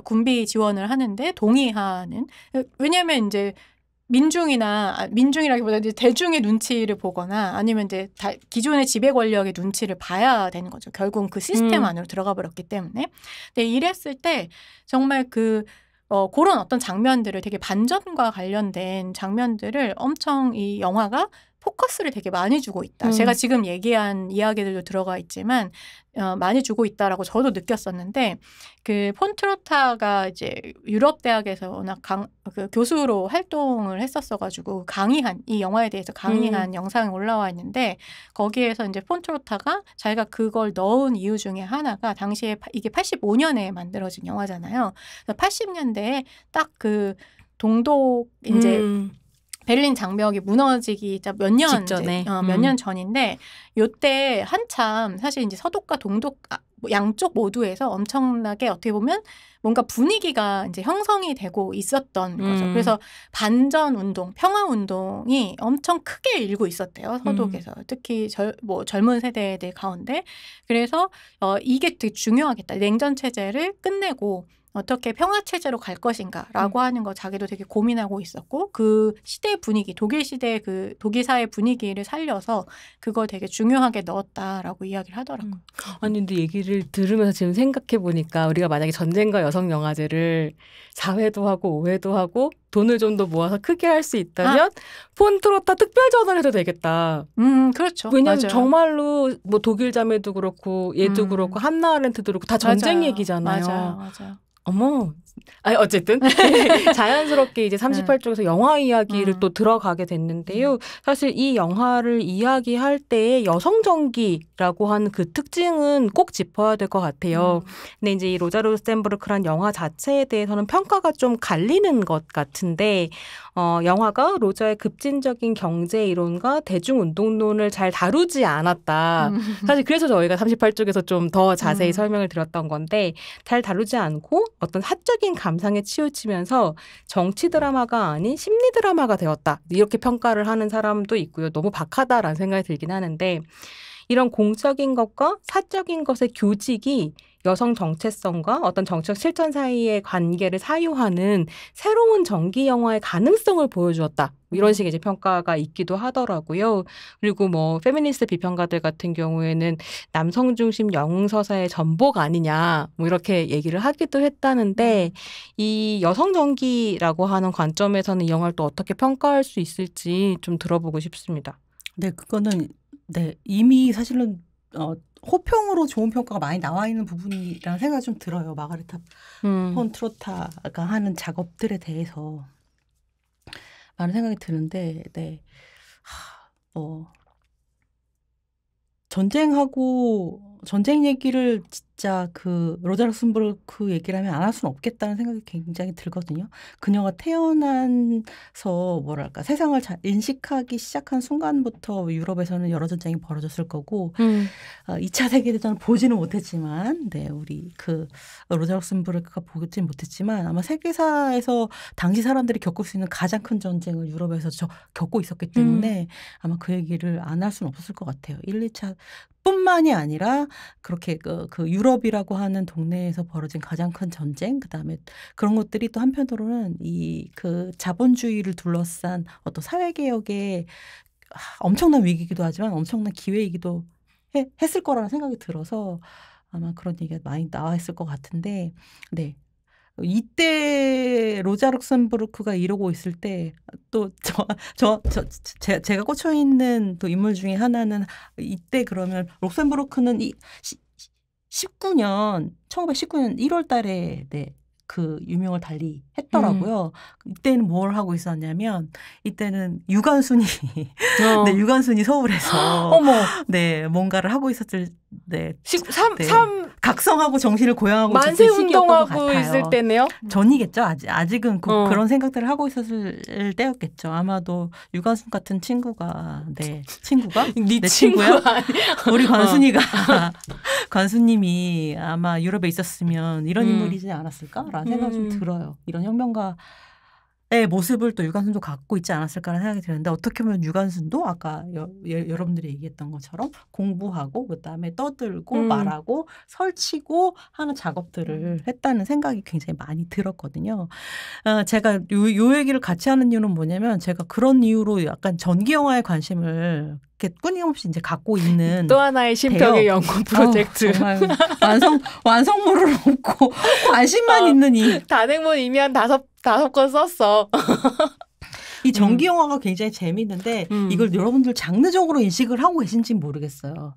군비 지원을 하는데 동의하는, 왜냐하면 이제 민중이라기보다 이제 대중의 눈치를 보거나 아니면 이제 기존의 지배 권력의 눈치를 봐야 되는 거죠. 결국은 그 시스템 안으로 들어가 버렸기 때문에. 근데 이랬을 때 정말 그런 어떤 장면들을 되게 반전과 관련된 장면들을 엄청 이 영화가 포커스를 되게 많이 주고 있다. 제가 지금 얘기한 이야기들도 들어가 있지만 많이 주고 있다라고 저도 느꼈었는데, 그 폰트로타가 이제 유럽 대학에서 워낙 그 교수로 활동을 했었어가지고 이 영화에 대해서 강의한 영상이 올라와 있는데, 거기에서 이제 폰트로타가 자기가 그걸 넣은 이유 중에 하나가 당시에 이게 85년에 만들어진 영화잖아요. 80년대에 딱 그 동독 이제 베를린 장벽이 무너지기 몇 년 직전에 몇 년 전인데, 요때 한참 사실 이제 서독과 동독 양쪽 모두에서 엄청나게 어떻게 보면 뭔가 분위기가 이제 형성이 되고 있었던 거죠. 그래서 반전 운동, 평화 운동이 엄청 크게 일고 있었대요. 서독에서. 특히 젊은 세대들 가운데. 그래서 이게 되게 중요하겠다. 냉전 체제를 끝내고 어떻게 평화 체제로 갈 것인가라고 하는 거 자기도 되게 고민하고 있었고, 그 시대 분위기, 독일 시대 그 독일 사회 분위기를 살려서 그걸 되게 중요하게 넣었다라고 이야기를 하더라고요. 아니 근데 얘기를 들으면서 지금 생각해 보니까 우리가 만약에 전쟁과 여성 영화제를 4회도 하고 5회도 하고 돈을 좀 더 모아서 크게 할 수 있다면 폰트로타 특별 전을 해도 되겠다. 그렇죠. 왜냐하면 맞아요. 정말로 뭐 독일 자매도 그렇고 얘도 그렇고 한나 아렌트도 그렇고 다 전쟁 맞아요. 얘기잖아요. 맞아요. 어머. 아니 어쨌든 자연스럽게 이제 38쪽에서 영화 이야기를 또 들어가게 됐는데요. 사실 이 영화를 이야기할 때 여성 전기라고 하는 그 특징은 꼭 짚어야 될 것 같아요. 근데 이제 이 로자 루셈부르크란 영화 자체에 대해서는 평가가 좀 갈리는 것 같은데, 영화가 로자의 급진적인 경제 이론과 대중운동론을 잘 다루지 않았다. 사실 그래서 저희가 38쪽에서 좀 더 자세히 설명을 드렸던 건데, 잘 다루지 않고 어떤 사적인 감상에 치우치면서 정치 드라마가 아닌 심리 드라마가 되었다. 이렇게 평가를 하는 사람도 있고요. 너무 박하다라는 생각이 들긴 하는데, 이런 공적인 것과 사적인 것의 교직이 여성 정체성과 어떤 정책 실천 사이의 관계를 사유하는 새로운 전기 영화의 가능성을 보여주었다. 이런 식의 이제 평가가 있기도 하더라고요. 그리고 뭐 페미니스트 비평가들 같은 경우에는 남성 중심 영웅 서사의 전복 아니냐 뭐 이렇게 얘기를 하기도 했다는데, 이 여성 전기라고 하는 관점에서는 이 영화를 또 어떻게 평가할 수 있을지 좀 들어보고 싶습니다. 네, 그거는 이미 사실은 호평으로 좋은 평가가 많이 나와 있는 부분이라는 생각이 좀 들어요. 마가레타 폰트로타가 하는 작업들에 대해서 많은 생각이 드는데, 전쟁 얘기를 진짜 그 로자 룩셈부르크 얘기를 하면 안 할 수는 없겠다는 생각이 굉장히 들거든요. 그녀가 태어나서 뭐랄까 세상을 잘 인식하기 시작한 순간부터 유럽에서는 여러 전쟁이 벌어졌을 거고, 2차 세계대전을 보지는 못했지만, 우리 그 로자 룩셈부르크가 보지는 못했지만 아마 세계사에서 당시 사람들이 겪을 수 있는 가장 큰 전쟁을 유럽에서 겪고 있었기 때문에 아마 그 얘기를 안 할 수는 없었을 것 같아요. 1, 2차 뿐만이 아니라 그렇게 그 유럽이라고 하는 동네에서 벌어진 가장 큰 전쟁, 그다음에 그런 것들이 또 한편으로는 이 그 자본주의를 둘러싼 어떤 사회개혁의 엄청난 위기이기도 하지만 엄청난 기회이기도 했을 거라는 생각이 들어서 아마 그런 얘기가 많이 나와 있을 것 같은데, 이때 로자 룩셈부르크가 이러고 있을 때 또 제가 꽂혀 있는 또 인물 중에 하나는, 이때 그러면 룩셈부르크는 1919년 1월 달에 그 유명을 달리 했더라고요. 이때는 뭘 하고 있었냐면, 이때는 유관순이 유관순이 서울에서 뭔가를 하고 있었을 네. 13, 네. 3 각성하고 정신을 고양하고 만세 있을 시기였던 것 운동하고 같아요. 있을 때네요. 전이겠죠. 아직은 어. 그런 생각들을 하고 있었을 때였겠죠. 아마도 유관순 같은 친구가 친구가? 네 내 친구야. 우리 관순이가 관순님이 아마 유럽에 있었으면 이런 인물이지 않았을까라는 생각이 좀 들어요. 이런 혁명가의 모습을 또 유관순도 갖고 있지 않았을까라는 생각이 드는데 어떻게 보면 유관순도 아까 여러분들이 얘기했던 것처럼 공부하고 그다음에 떠들고 말하고 설치고 하는 작업들을 했다는 생각이 굉장히 많이 들었거든요. 제가 요 얘기를 같이 하는 이유는 뭐냐면 제가 그런 이유로 약간 전기 영화에 관심을 이렇게 끊임없이 이제 갖고 있는 또 하나의 신평의 연구 프로젝트. 정말 완성물을 없고 관심만 있는 이 단행본 이미 한 다섯 권 썼어. 이 전기 영화가 굉장히 재미있는데 이걸 여러분들 장르적으로 인식을 하고 계신지 모르겠어요.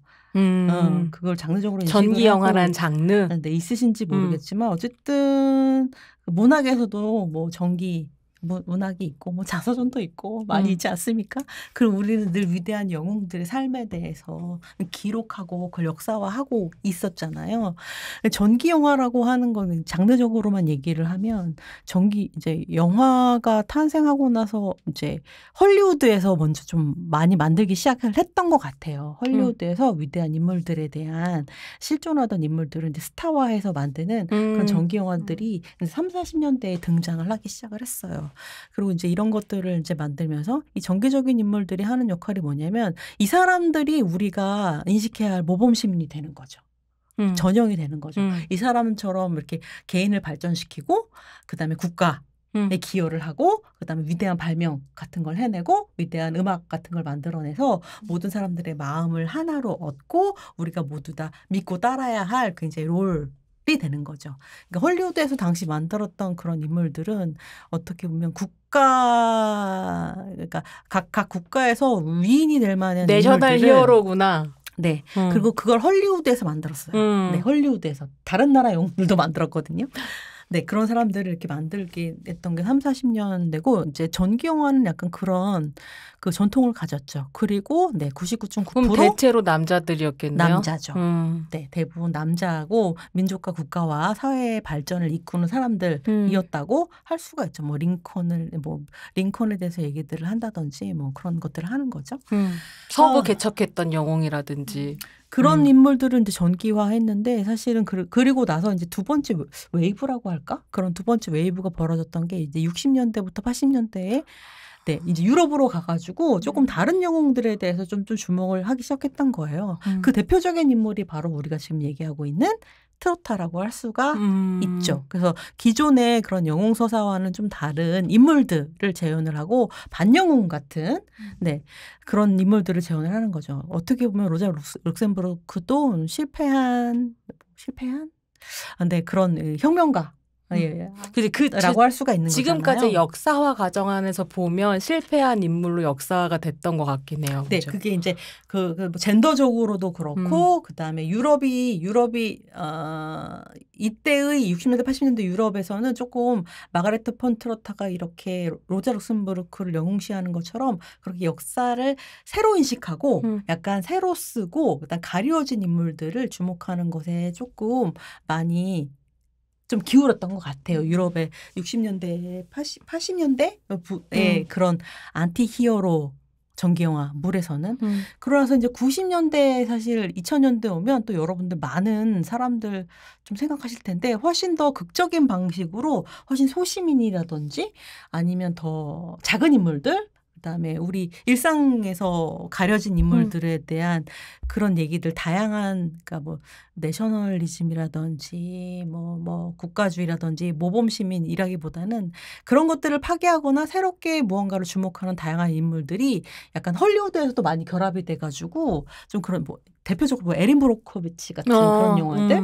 그걸 장르적으로 인식을 전기 영화란 하고 장르. 네, 있으신지 모르겠지만 어쨌든 문학에서도 뭐 전기 문학이 있고 뭐 자서전도 있고 많이 있지 않습니까? 그럼 우리는 늘 위대한 영웅들의 삶에 대해서 기록하고 그걸 역사화하고 있었잖아요. 전기 영화라고 하는 거는 장르적으로만 얘기를 하면 이제 영화가 탄생하고 나서 이제 헐리우드에서 먼저 좀 많이 만들기 시작을 했던 것 같아요. 헐리우드에서 위대한 인물들에 대한 실존하던 인물들을 이제 스타화해서 만드는 그런 전기 영화들이 3, 40년대에 등장을 하기 시작을 했어요. 그리고 이제 이런 것들을 이제 만들면서 이 전기적인 인물들이 하는 역할이 뭐냐면 이 사람들이 우리가 인식해야 할 모범 시민이 되는 거죠. 전형이 되는 거죠. 이 사람처럼 이렇게 개인을 발전시키고 그다음에 국가에 기여를 하고 그다음에 위대한 발명 같은 걸 해내고 위대한 음악 같은 걸 만들어내서 모든 사람들의 마음을 하나로 얻고 우리가 모두 다 믿고 따라야 할 굉장히 롤이 되는 거죠. 그러니까 헐리우드에서 당시 만들었던 그런 인물들은 어떻게 보면 그러니까 각 국가에서 위인이 될 만한 내셔널 인물들을 히어로구나. 네. 그리고 그걸 헐리우드에서 만들었어요. 네, 헐리우드에서. 다른 나라 영웅들도 만들었거든요. 네, 그런 사람들을 이렇게 만들게 했던 게 3, 40년대고 이제 전기 영화는 약간 그런 그 전통을 가졌죠. 그리고 네, 99.9% 그럼 대체로 남자들이었겠네요. 남자죠. 네, 대부분 남자하고 민족과 국가와 사회의 발전을 이끄는 사람들이었다고 할 수가 있죠. 뭐 링컨에 대해서 얘기들을 한다든지 뭐 그런 것들을 하는 거죠. 서부 개척했던 영웅이라든지. 그런 인물들은 이제 전기화했는데 사실은 그리고 나서 이제 두 번째 웨이브라고 할까? 그런 두 번째 웨이브가 벌어졌던 게 이제 60년대부터 80년대에 네, 이제 유럽으로 가가지고 조금 다른 영웅들에 대해서 좀 주목을 하기 시작했던 거예요. 그 대표적인 인물이 바로 우리가 지금 얘기하고 있는 트로타라고 할 수가 있죠. 그래서 기존의 그런 영웅 서사와는 좀 다른 인물들을 재현을 하고 반영웅 같은 네, 그런 인물들을 재현을 하는 거죠. 어떻게 보면 로제 룩셈부르크도 실패한 네, 그런 혁명가 라고 할 수가 있는 지금까지 거잖아요. 역사화 과정 안에서 보면 실패한 인물로 역사가 됐던 것 같긴 해요. 네, 그렇죠? 그게 이제 젠더적으로도 그렇고 그다음에 유럽이 이때의 60년대 80년대 유럽에서는 조금 마가레트 폰 트로타가 이렇게 로제 룩셈부르크를 영웅시하는 것처럼 그렇게 역사를 새로 인식하고 약간 새로 쓰고 그다음 가리워진 인물들을 주목하는 것에 조금 많이 좀 기울었던 것 같아요. 유럽의 60년대, 80년대의 그런 안티 히어로 전기영화 물에서는. 그러나서 이제 90년대 사실 2000년대 오면 또 여러분들 많은 사람들 좀 생각하실 텐데 훨씬 더 극적인 방식으로 훨씬 소시민이라든지 아니면 더 작은 인물들 그다음에 우리 일상에서 가려진 인물들에 대한 그런 얘기들 다양한 그러니까 뭐 내셔널리즘이라든지 뭐 국가주의라든지 모범 시민이라기보다는 그런 것들을 파괴하거나 새롭게 무언가를 주목하는 다양한 인물들이 약간 헐리우드에서도 많이 결합이 돼가지고 좀 그런 뭐 대표적으로 뭐 에린 브로코비치 같은 그런 영화들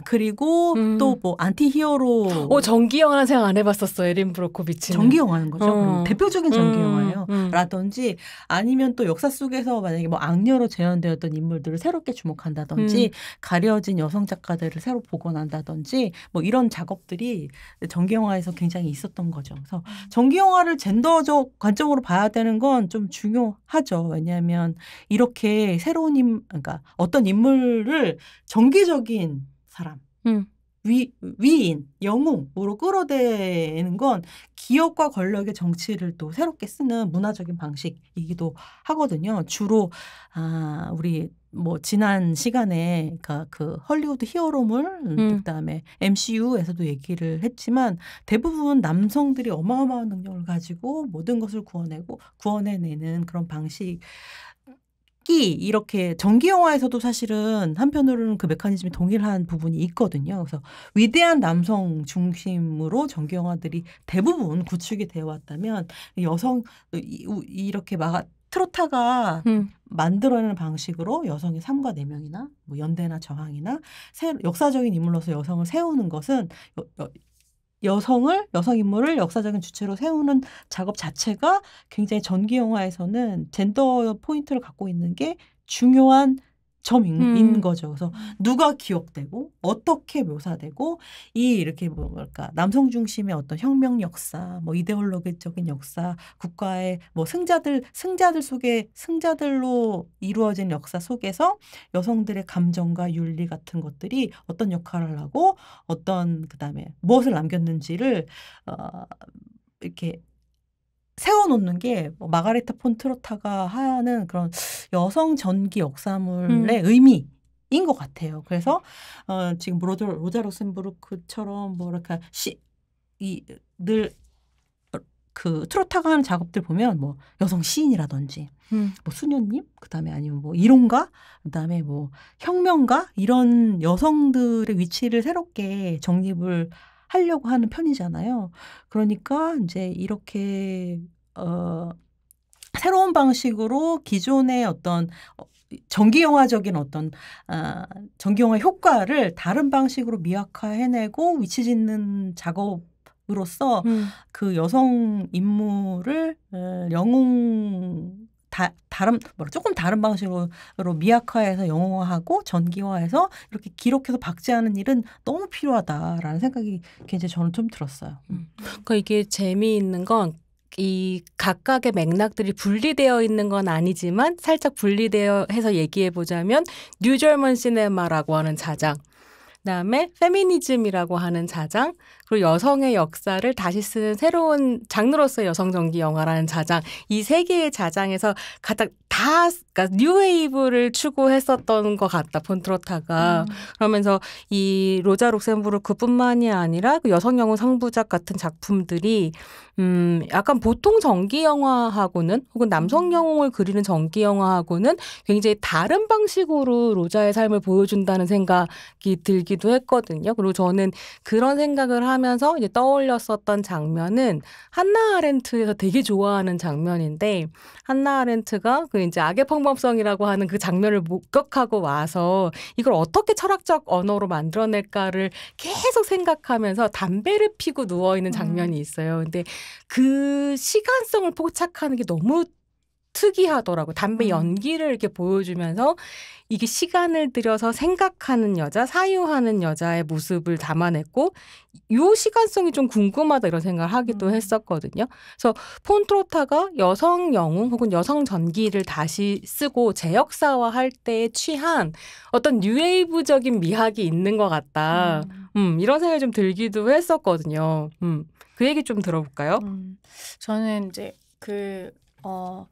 그리고 또 뭐 안티 히어로 전기 영화는 생각 안 해봤었어. 에린 브로코비치는 전기 영화는 거죠. 대표적인 전기 영화예요. 라든지 아니면 또 역사 속에서 만약에 뭐 악녀로 재현되었던 인물들을 새롭게 주목한다든지 가려진 여성 작가들을 새로 복원한다든지 뭐 이런 작업들이 전기 영화에서 굉장히 있었던 거죠. 그래서 전기 영화를 젠더적 관점으로 봐야 되는 건 좀 중요하죠. 왜냐하면 이렇게 새로운 그러니까 어떤 인물을 정기적인 사람, 위인, 영웅으로 끌어대는 건 기업과 권력의 정치를 또 새롭게 쓰는 문화적인 방식이기도 하거든요. 주로 우리 뭐 지난 시간에 그 헐리우드 히어로물 그다음에 MCU에서도 얘기를 했지만 대부분 남성들이 어마어마한 능력을 가지고 모든 것을 구원해내는 그런 방식. 이렇게 전기 영화에서도 사실은 한편으로는 그 메커니즘이 동일한 부분이 있거든요. 그래서 위대한 남성 중심으로 전기 영화들이 대부분 구축이 되어 왔다면 여성 이렇게 트로타가 만들어내는 방식으로 여성의 삶과 내면이나 뭐 연대나 저항이나 역사적인 인물로서 여성을 세우는 것은 여성 인물을 역사적인 주체로 세우는 작업 자체가 굉장히 전기 영화에서는 젠더 포인트를 갖고 있는 게 중요한 점인 거죠. 그래서 누가 기억되고 어떻게 묘사되고 이렇게 뭐랄까 남성 중심의 어떤 혁명 역사, 뭐 이데올로기적인 역사, 국가의 뭐 승자들로 이루어진 역사 속에서 여성들의 감정과 윤리 같은 것들이 어떤 역할을 하고 그다음에 무엇을 남겼는지를 이렇게 세워놓는 게 마가레타 폰 트로타가 하는 그런 여성 전기 역사물의 의미인 것 같아요. 그래서 지금 로자 룩셈부르크처럼 뭐랄까 늘 그 트로타가 하는 작업들 보면 뭐 여성 시인이라든지 뭐 수녀님 그다음에 아니면 뭐 이론가 그다음에 뭐 혁명가 이런 여성들의 위치를 새롭게 정립을 하려고 하는 편이잖아요. 그러니까 이제 이렇게 새로운 방식으로 기존의 어떤 전기영화적인 어떤 전기영화 효과를 다른 방식으로 미학화해내고 위치 짓는 작업으로서 그 여성 인물을 영웅 조금 다른 방식으로 미학화해서 영웅화하고 전기화해서 이렇게 기록해서 박제하는 일은 너무 필요하다라는 생각이 굉장히 저는 좀 들었어요. 그러니까 이게 재미있는 건 이 각각의 맥락들이 분리되어 있는 건 아니지만 살짝 분리되어 해서 얘기해 보자면 뉴저먼 시네마라고 하는 자장, 그다음에 페미니즘이라고 하는 자장, 그리고 여성의 역사를 다시 쓰는 새로운 장르로서의 여성 전기 영화라는 자장, 이 세 개의 자장에서 그러니까 뉴웨이브를 추구했었던 것 같다, 폰트로타가. 그러면서 이 로자 룩셈부르크뿐만이 아니라 그 여성 영웅 상부작 같은 작품들이 약간 보통 전기 영화하고는 혹은 남성 영웅을 그리는 전기 영화하고는 굉장히 다른 방식으로 로자의 삶을 보여준다는 생각이 들기도 했거든요. 그리고 저는 그런 생각을 하면서 이제 떠올렸었던 장면은 한나 아렌트에서 되게 좋아하는 장면인데, 한나 아렌트가 그 이제 악의 평범성이라고 하는 그 장면을 목격하고 와서 이걸 어떻게 철학적 언어로 만들어낼까를 계속 생각하면서 담배를 피고 누워있는 장면이 있어요. 근데 그 시간성을 포착하는 게 너무 특이하더라고요. 담배 연기를 이렇게 보여주면서 이게 시간을 들여서 생각하는 여자, 사유하는 여자의 모습을 담아냈고, 이 시간성이 좀 궁금하다 이런 생각을 하기도 했었거든요. 그래서 폰트로타가 여성 영웅 혹은 여성 전기를 다시 쓰고 재역사화할 때에 취한 어떤 뉴웨이브적인 미학이 있는 것 같다. 이런 생각이 좀 들기도 했었거든요. 그 얘기 좀 들어볼까요? 저는 이제 그러니까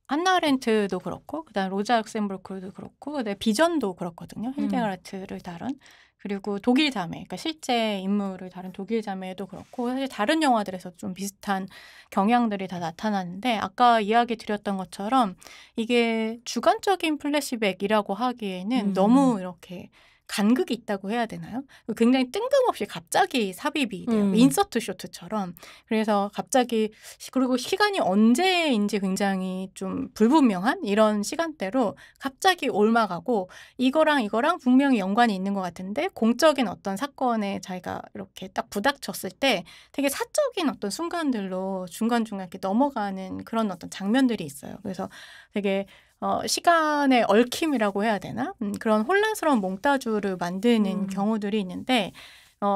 한나 아렌트도 그렇고, 그다음 로자 룩셈부르크도 그렇고, 그다음 비전도 그렇거든요. 힐데가르트를 다룬. 그리고 독일 자매, 그러니까 실제 인물을 다룬 독일 자매도 그렇고, 사실 다른 영화들에서 좀 비슷한 경향들이 다 나타나는데, 아까 이야기 드렸던 것처럼 이게 주관적인 플래시백이라고 하기에는 너무 이렇게 간극이 있다고 해야 되나요? 굉장히 뜬금없이 갑자기 삽입이 돼요. 인서트 쇼트처럼. 그래서 갑자기 그리고 시간이 언제인지 굉장히 좀 불분명한 이런 시간대로 갑자기 옮아가고, 이거랑 분명히 연관이 있는 것 같은데 공적인 어떤 사건에 자기가 이렇게 딱 부닥쳤을 때 되게 사적인 어떤 순간들로 중간중간 이렇게 넘어가는 그런 어떤 장면들이 있어요. 그래서 되게 시간의 얽힘이라고 해야 되나? 그런 혼란스러운 몽타주를 만드는 경우들이 있는데,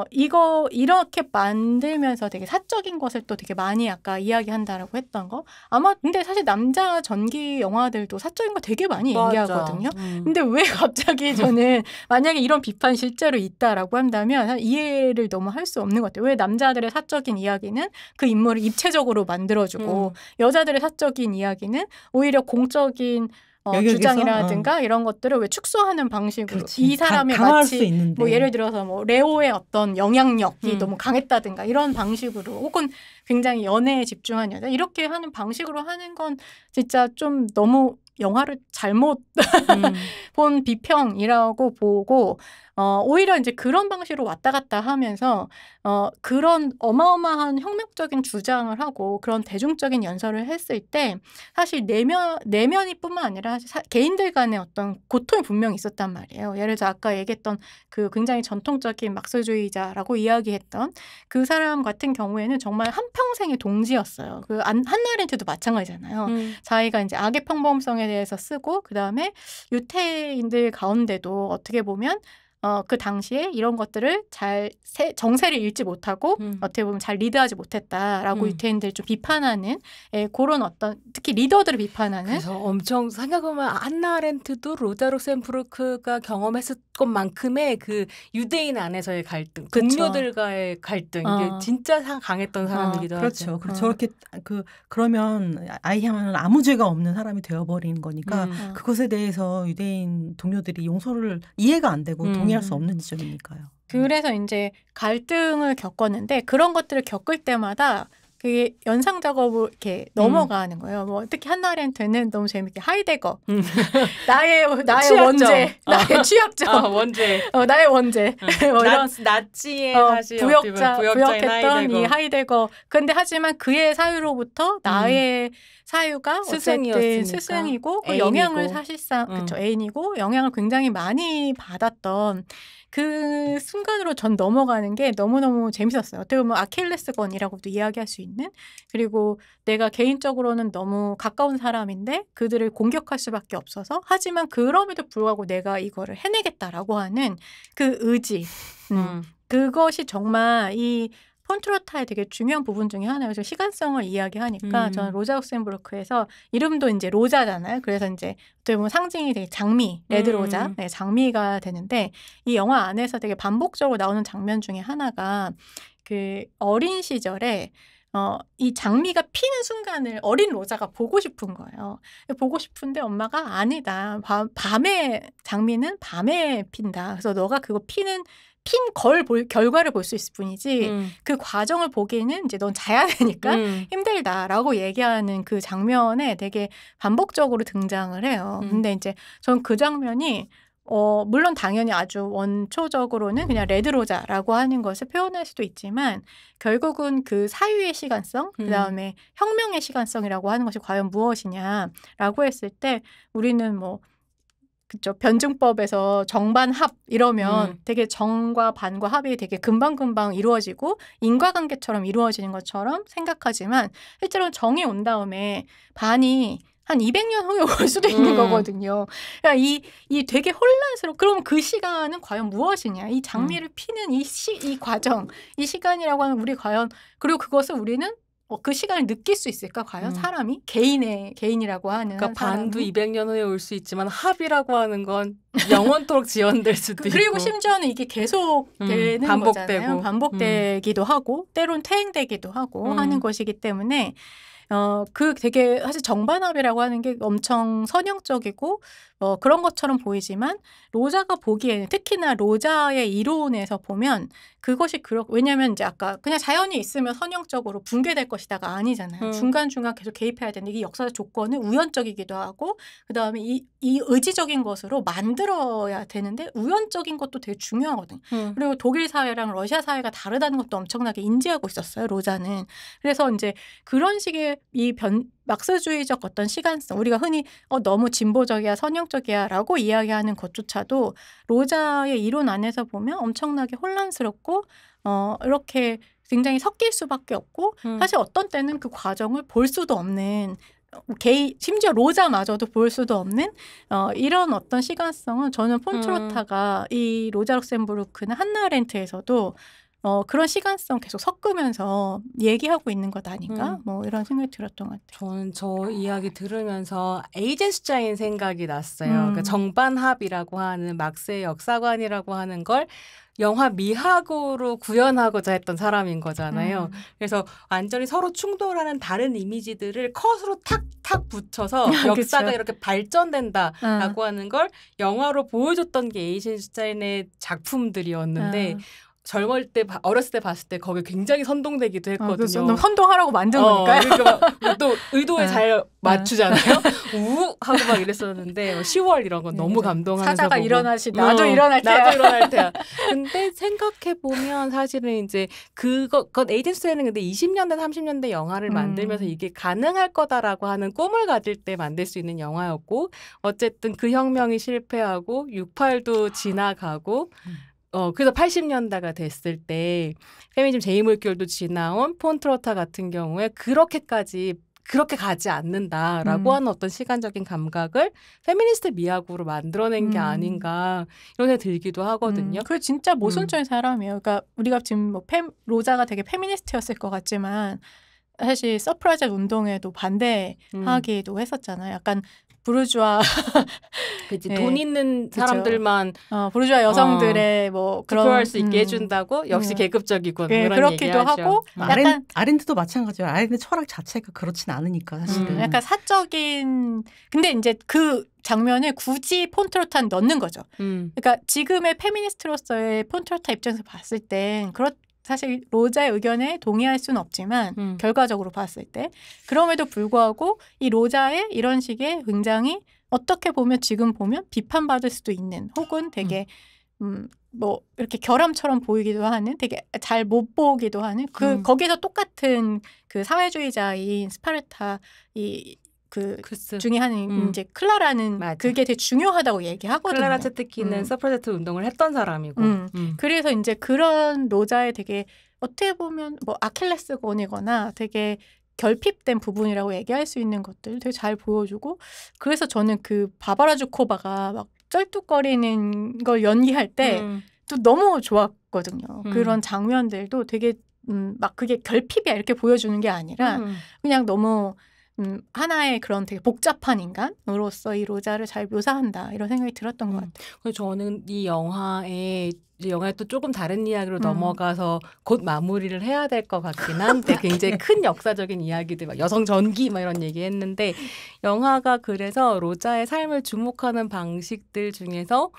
이거 이렇게 만들면서 되게 사적인 것을 또 되게 많이 아까 이야기한다라고 했던 거. 아마 근데 사실 남자 전기 영화들도 사적인 거 되게 많이 맞아. 얘기하거든요. 근데 왜 갑자기 저는 만약에 이런 비판이 실제로 있다라고 한다면 이해를 너무 할 수 없는 것 같아요. 왜 남자들의 사적인 이야기는 그 인물을 입체적으로 만들어주고 여자들의 사적인 이야기는 오히려 공적인 영역에서? 주장이라든가 이런 것들을 왜 축소하는 방식으로 그렇지. 이 사람의 강화할 마치 수 있는데. 뭐 예를 들어서 뭐 레오의 어떤 영향력이 너무 강했다든가 이런 방식으로 혹은 굉장히 연애에 집중한 여자 이렇게 하는 방식으로 하는 건 진짜 좀 너무 영화를 잘못 본 비평이라고 보고 오히려 이제 그런 방식으로 왔다 갔다 하면서 그런 어마어마한 혁명적인 주장을 하고 그런 대중적인 연설을 했을 때 사실 내면이뿐만 아니라 개인들 간의 어떤 고통이 분명히 있었단 말이에요. 예를 들어 아까 얘기했던 그 굉장히 전통적인 막스주의자라고 이야기했던 그 사람 같은 경우에는 정말 한평생의 동지였어요. 그 한나렌트도 마찬가지잖아요. 자기가 이제 악의 평범성에 대해서 쓰고 그다음에 유태인들 가운데도 어떻게 보면 그 당시에 이런 것들을 잘 정세를 읽지 못하고 어떻게 보면 잘 리드하지 못했다라고 유태인들 좀 비판하는 그런 어떤 특히 리더들을 비판하는 그래서 엄청 생각해보면 한나 아렌트도 로자 룩셈부르크가 경험했을 것만큼의 그 유대인 안에서의 갈등, 그쵸. 동료들과의 갈등 이게 진짜 강했던 사람이기도 그렇죠. 하죠. 그렇죠. 저렇게 그러면 아이야만은 아무 죄가 없는 사람이 되어버리는 거니까 그것에 대해서 유대인 동료들이 용서를 이해가 안 되고 동의할 수 없는 지점이니까요. 그래서 이제 갈등을 겪었는데 그런 것들을 겪을 때마다 그게 연상 작업을 이렇게 넘어가는 거예요. 뭐 특히 한나 아렌트는 너무 재밌게 하이데거 나의 원죄, 나의 취약점, 원죄, 나의 원죄, 뭐 이런 나치의 사실 부역했던 이 하이데거. 근데 하지만 그의 사유로부터 나의 사유가 어쨌든 스승이고 그 영향을 사실상 그쵸 애인이고 영향을 굉장히 많이 받았던 그 순간으로 전 넘어가는 게 너무너무 재밌었어요. 어떻게 보면 아킬레스건이라고도 이야기할 수 있는 그리고 내가 개인적으로는 너무 가까운 사람인데 그들을 공격할 수밖에 없어서 하지만 그럼에도 불구하고 내가 이거를 해내겠다라고 하는 그 의지 그것이 정말 이 폰트로타의 되게 중요한 부분 중에 하나예요. 그래서 시간성을 이야기하니까 저는 로자 룩셈부르크에서 이름도 이제 로자잖아요. 그래서 이제 어떻게 보면 상징이 되게 장미, 레드 로자, 네, 장미가 되는데 이 영화 안에서 되게 반복적으로 나오는 장면 중에 하나가 그 어린 시절에 이 장미가 피는 순간을 어린 로자가 보고 싶은 거예요. 보고 싶은데 엄마가 아니다. 밤에 장미는 밤에 핀다. 그래서 너가 그거 핀 결과를 볼 수 있을 뿐이지 그 과정을 보기에는 이제 넌 자야 되니까 힘들다라고 얘기하는 그 장면에 되게 반복적으로 등장을 해요. 근데 이제 전 그 장면이 물론 당연히 아주 원초적으로는 그냥 레드로자라고 하는 것을 표현할 수도 있지만 결국은 그 사유의 시간성, 그다음에 혁명의 시간성이라고 하는 것이 과연 무엇이냐라고 했을 때 우리는 뭐 그쵸. 변증법에서 정반합 이러면 되게 정과 반과 합이 되게 금방금방 이루어지고 인과관계처럼 이루어지는 것처럼 생각하지만 실제로 정이 온 다음에 반이 한 200년 후에 올 수도 있는 거거든요. 그러니까 이 되게 혼란스러워. 그럼 그 시간은 과연 무엇이냐? 이 장미를 피는 이 과정, 이 시간이라고 하는 우리 과연 그리고 그것을 우리는 그 시간을 느낄 수 있을까? 과연 사람이 개인이라고 하는 그러니까 반도 200년 후에 올 수 있지만 합이라고 하는 건 영원토록 지연될 수도 있고 그리고 심지어는 이게 계속 되는 거잖아요. 반복되기도 하고 때론 퇴행되기도 하고 하는 것이기 때문에 그 되게 사실 정반합이라고 하는 게 엄청 선형적이고 그런 것처럼 보이지만 로자가 보기에는 특히나 로자의 이론에서 보면 그것이 왜냐면 이제 아까 그냥 자연이 있으면 선형적으로 붕괴될 것이다가 아니잖아요. 중간중간 계속 개입해야 되는데 이 역사적 조건은 우연적이기도 하고 그다음에 이 의지적인 것으로 만들어야 되는데 우연적인 것도 되게 중요하거든요. 그리고 독일 사회랑 러시아 사회가 다르다는 것도 엄청나게 인지하고 있었어요. 로자는. 그래서 이제 그런 식의 막스주의적 어떤 시간성 우리가 흔히 너무 진보적이야 선형적이야 라고 이야기하는 것조차도 로자의 이론 안에서 보면 엄청나게 혼란스럽고 이렇게 굉장히 섞일 수밖에 없고 사실 어떤 때는 그 과정을 볼 수도 없는 심지어 로자마저도 볼 수도 없는 이런 어떤 시간성은 저는 폰트로타가 이 로자 룩셈부르크나 한나 아렌트에서도 그런 시간성 계속 섞으면서 얘기하고 있는 것 아닌가? 뭐 이런 생각이 들었던 것 같아요. 저는 저 이야기 들으면서 에이젠 숫자인 생각이 났어요. 그러니까 정반합이라고 하는 막스의 역사관이라고 하는 걸 영화 미학으로 구현하고자 했던 사람인 거잖아요. 그래서 완전히 서로 충돌하는 다른 이미지들을 컷으로 탁탁 붙여서 역사가 이렇게 발전된다라고 하는 걸 영화로 보여줬던 게 에이젠슈타인의 작품들이었는데 젊을 때 어렸을 때 봤을 때 거기에 굉장히 선동되기도 했거든요. 너무 선동하라고 만든 거니까요. 그러니까 또 의도에 잘 맞추잖아요. 우 하고 막 이랬었는데 10월 이런 건 너무 감동하면서 사자가 보고. 일어나시 나도 일어날 테야. 나도 일어날 테야. 근데 생각해 보면 사실은 이제 그건 에이젠스에는 근데 20년대 30년대 영화를 만들면서 이게 가능할 거다라고 하는 꿈을 가질 때 만들 수 있는 영화였고 어쨌든 그 혁명이 실패하고 68도 지나가고 그래서 80년대가 됐을 때 페미니즘 제2물결도 지나온 폰트로타 같은 경우에 그렇게 가지 않는다라고 하는 어떤 시간적인 감각을 페미니스트 미학으로 만들어낸 게 아닌가 이런 생각이 들기도 하거든요. 그 진짜 모순적인 사람이에요. 그러니까 우리가 지금 뭐 로자가 되게 페미니스트였을 것 같지만 사실 서프라이즈 운동에도 반대하기도 했었잖아요. 약간 부르주아 그치, 돈 있는 사람들만 부르주아 여성들의 뭐 그런 투표할 수 있게 해준다고 역시 계급적이군 그런 그렇기도 얘기하죠. 하고 약간 아렌트도 마찬가지예요. 아렌트 철학 자체가 그렇진 않으니까 사실은 약간 사적인 근데 이제 그 장면을 굳이 폰트로타는 넣는 거죠. 그러니까 지금의 페미니스트로서의 폰트로타 입장에서 봤을 땐 사실 로자의 의견에 동의할 수는 없지만 결과적으로 봤을 때 그럼에도 불구하고 이 로자의 이런 식의 굉장히 어떻게 보면 지금 보면 비판받을 수도 있는 혹은 되게 뭐 이렇게 결함처럼 보이기도 하는 되게 잘 못 보기도 하는 거기서 똑같은 그 사회주의자인 스파르타 그 중에 한 이제 클라라는 맞아. 그게 되게 중요하다고 얘기하거든요. 클라라 체트키는 서프라제트 운동을 했던 사람이고. 그래서 이제 그런 로자의 되게 어떻게 보면 뭐 아킬레스건이거나 되게 결핍된 부분이라고 얘기할 수 있는 것들 되게 잘 보여주고 그래서 저는 그 바바라 주코바가 막 쩔뚝거리는 걸 연기할 때 또 너무 좋았거든요. 그런 장면들도 되게 막 그게 결핍이야 이렇게 보여주는 게 아니라 그냥 너무 하나의 그런 되게 복잡한 인간으로서 이 로자를 잘 묘사한다 이런 생각이 들었던 것 같아요. 그래서 저는 이 영화에 또 조금 다른 이야기로 넘어가서 곧 마무리를 해야 될 것 같긴 한데 굉장히 큰 역사적인 이야기들 막 여성 전기 막 이런 얘기했는데 영화가 그래서 로자의 삶을 주목하는 방식들 중에서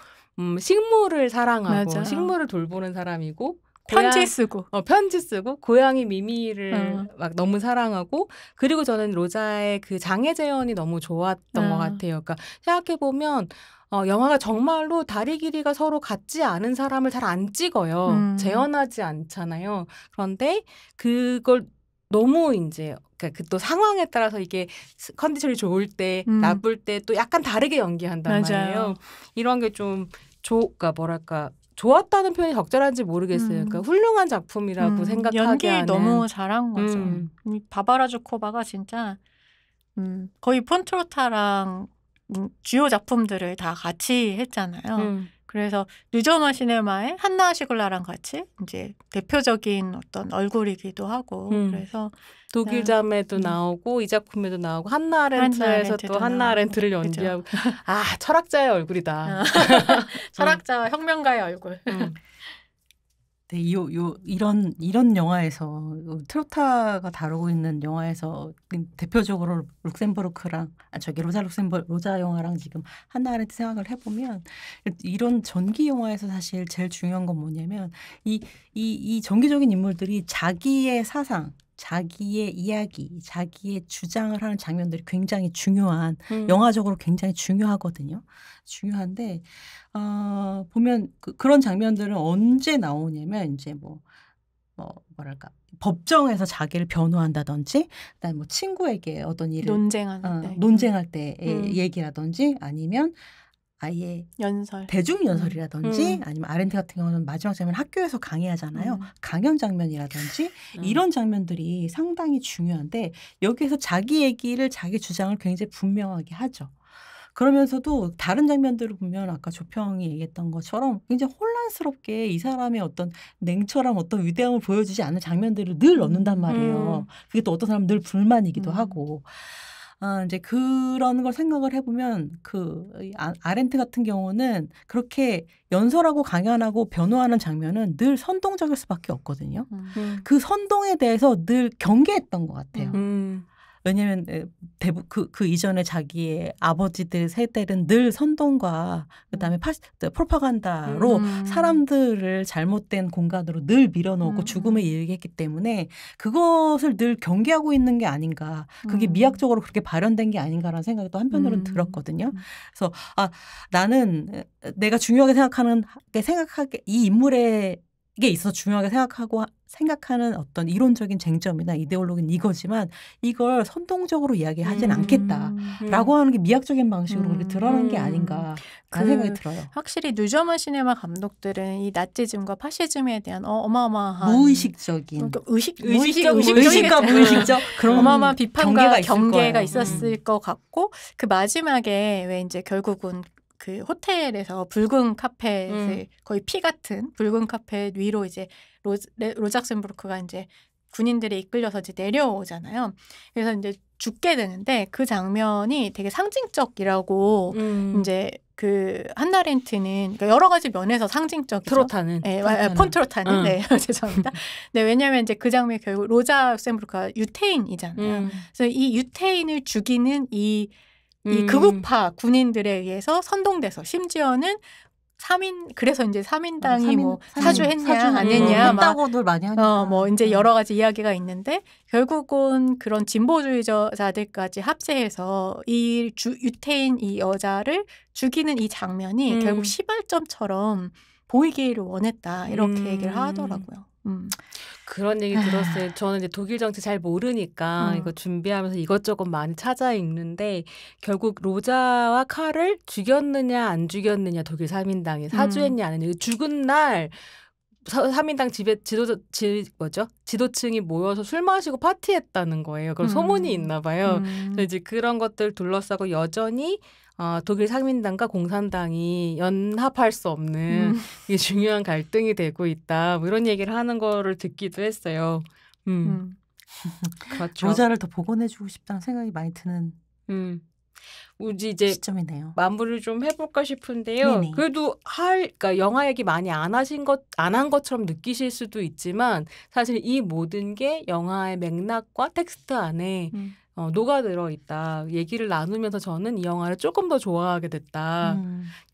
식물을 사랑하고 맞아. 식물을 돌보는 사람이고 편지 쓰고 고양이 미미를 막 너무 사랑하고 그리고 저는 로자의 그 장애 재현이 너무 좋았던 것 같아요. 그러니까 생각해 보면 영화가 정말로 다리 길이가 서로 같지 않은 사람을 잘 안 찍어요. 재현하지 않잖아요. 그런데 그걸 너무 이제 그러니까 또 상황에 따라서 이게 컨디션이 좋을 때 나쁠 때 또 약간 다르게 연기한단 맞아요. 말이에요. 이런 게 좀 그러니까 뭐랄까 좋았다는 표현이 적절한지 모르겠어요. 그러니까 훌륭한 작품이라고 생각하게 연기 하는. 너무 잘한 거죠. 이 바바라 주코바가 진짜 거의 폰트로타랑 주요 작품들을 다 같이 했잖아요. 그래서 뉴저먼 시네마의 한나 시글라랑 같이 이제 대표적인 어떤 얼굴이기도 하고 그래서 독일 자매도 나오고 이 작품에도 나오고 한나 아렌트에서 또 한나 아렌트를 연기하고 철학자의 얼굴이다. 철학자 혁명가의 얼굴. 네, 이런 영화에서 트로타가 다루고 있는 영화에서 대표적으로 로자 영화랑 지금 한나 아렌트 생각을 해보면 이런 전기 영화에서 사실 제일 중요한 건 뭐냐면 이 전기적인 인물들이 자기의 사상, 자기의 이야기, 자기의 주장을 하는 장면들이 굉장히 중요한 영화적으로 굉장히 중요하거든요. 중요한데 보면 그런 장면들은 언제 나오냐면 이제 뭐랄까 법정에서 자기를 변호한다든지, 그다음에 뭐 친구에게 어떤 일을 논쟁할 때 얘기라든지, 아니면 아예 연설. 대중연설이라든지 아니면 아렌트 같은 경우는 마지막 장면 학교에서 강의하잖아요. 강연 장면이라든지 이런 장면들이 상당히 중요한데 여기에서 자기 얘기를 자기 주장을 굉장히 분명하게 하죠. 그러면서도 다른 장면들을 보면 아까 조평이 얘기했던 것처럼 굉장히 혼란스럽게 이 사람의 어떤 냉철함, 어떤 위대함을 보여주지 않는 장면들을 늘 넣는단 말이에요. 그게 또 어떤 사람은 늘 불만이기도 하고. 이제 그런 걸 생각을 해보면 아렌트 같은 경우는 그렇게 연설하고 강연하고 변호하는 장면은 늘 선동적일 수밖에 없거든요. 그 선동에 대해서 늘 경계했던 것 같아요. 왜냐하면 그 이전에 자기의 아버지들 세대는 늘 선동과 그다음에 프로파간다로 사람들을 잘못된 공간으로 늘 밀어넣고 죽음에 이르게 했기 때문에 그것을 늘 경계하고 있는 게 아닌가. 그게 미학적으로 그렇게 발현된 게 아닌가라는 생각이 또 한편으로는 들었거든요. 그래서 나는 내가 중요하게 생각하게 이 인물에 이게 있어서 중요하게 생각하는 어떤 이론적인 쟁점이나 이데올로기는 이거지만 이걸 선동적으로 이야기하진 않겠다라고 하는 게 미학적인 방식으로 그렇게 드러난 게 아닌가 라는 생각이 들어요. 확실히 누저먼 시네마 감독들은 이 나치즘과 파시즘에 대한 어마어마한 무의식적인 의식과 무의식적 그런 어마어마한 비판과 경계가 있었을 것 같고 그 마지막에 왜 이제 결국은 그 호텔에서 붉은 카펫을 거의 피 같은 붉은 카펫 위로 이제 로작센부르크가 이제 군인들에 이끌려서 이제 내려오잖아요. 그래서 이제 죽게 되는데 그 장면이 되게 상징적이라고 이제 그 한나렌트는 그러니까 여러 가지 면에서 상징적이죠. 트로타는. 네, 폰트로타는. 네, 죄송합니다. 네, 왜냐하면 이제 그 장면이 결국 로작센부르크가 유태인이잖아요. 그래서 이 유태인을 죽이는 이 극우파 군인들에 의해서 선동돼서 심지어는 그래서 이제 3인당이 뭐 사주했냐 안 했냐 했다고들 많이 하니까 뭐 이제 여러 가지 이야기가 있는데 결국은 그런 진보주의자들까지 합세해서 이 유태인 이 여자를 죽이는 이 장면이 결국 시발점처럼 보이기를 원했다 이렇게 얘기를 하더라고요. 그런 얘기 들었어요. 저는 이제 독일 정치 잘 모르니까 이거 준비하면서 이것저것 많이 찾아 읽는데 결국 로자와 칼을 죽였느냐 안 죽였느냐 독일 3인당이 사주했냐 안 했냐 죽은 날 3인당 집에 지도층이 모여서 술 마시고 파티했다는 거예요. 그런 소문이 있나 봐요. 그래서 이제 그런 것들 둘러싸고 여전히 독일 3인당과 공산당이 연합할 수 없는 이게 중요한 갈등이 되고 있다. 뭐 이런 얘기를 하는 거를 듣기도 했어요. 그렇죠. 로자를 더 복원해주고 싶다는 생각이 많이 드는 우지 이제 시점이네요. 마무리를 좀 해볼까 싶은데요. 네네. 그래도 그러니까 영화 얘기 많이 안 한 것처럼 느끼실 수도 있지만 사실 이 모든 게 영화의 맥락과 텍스트 안에 녹아들어 있다. 얘기를 나누면서 저는 이 영화를 조금 더 좋아하게 됐다.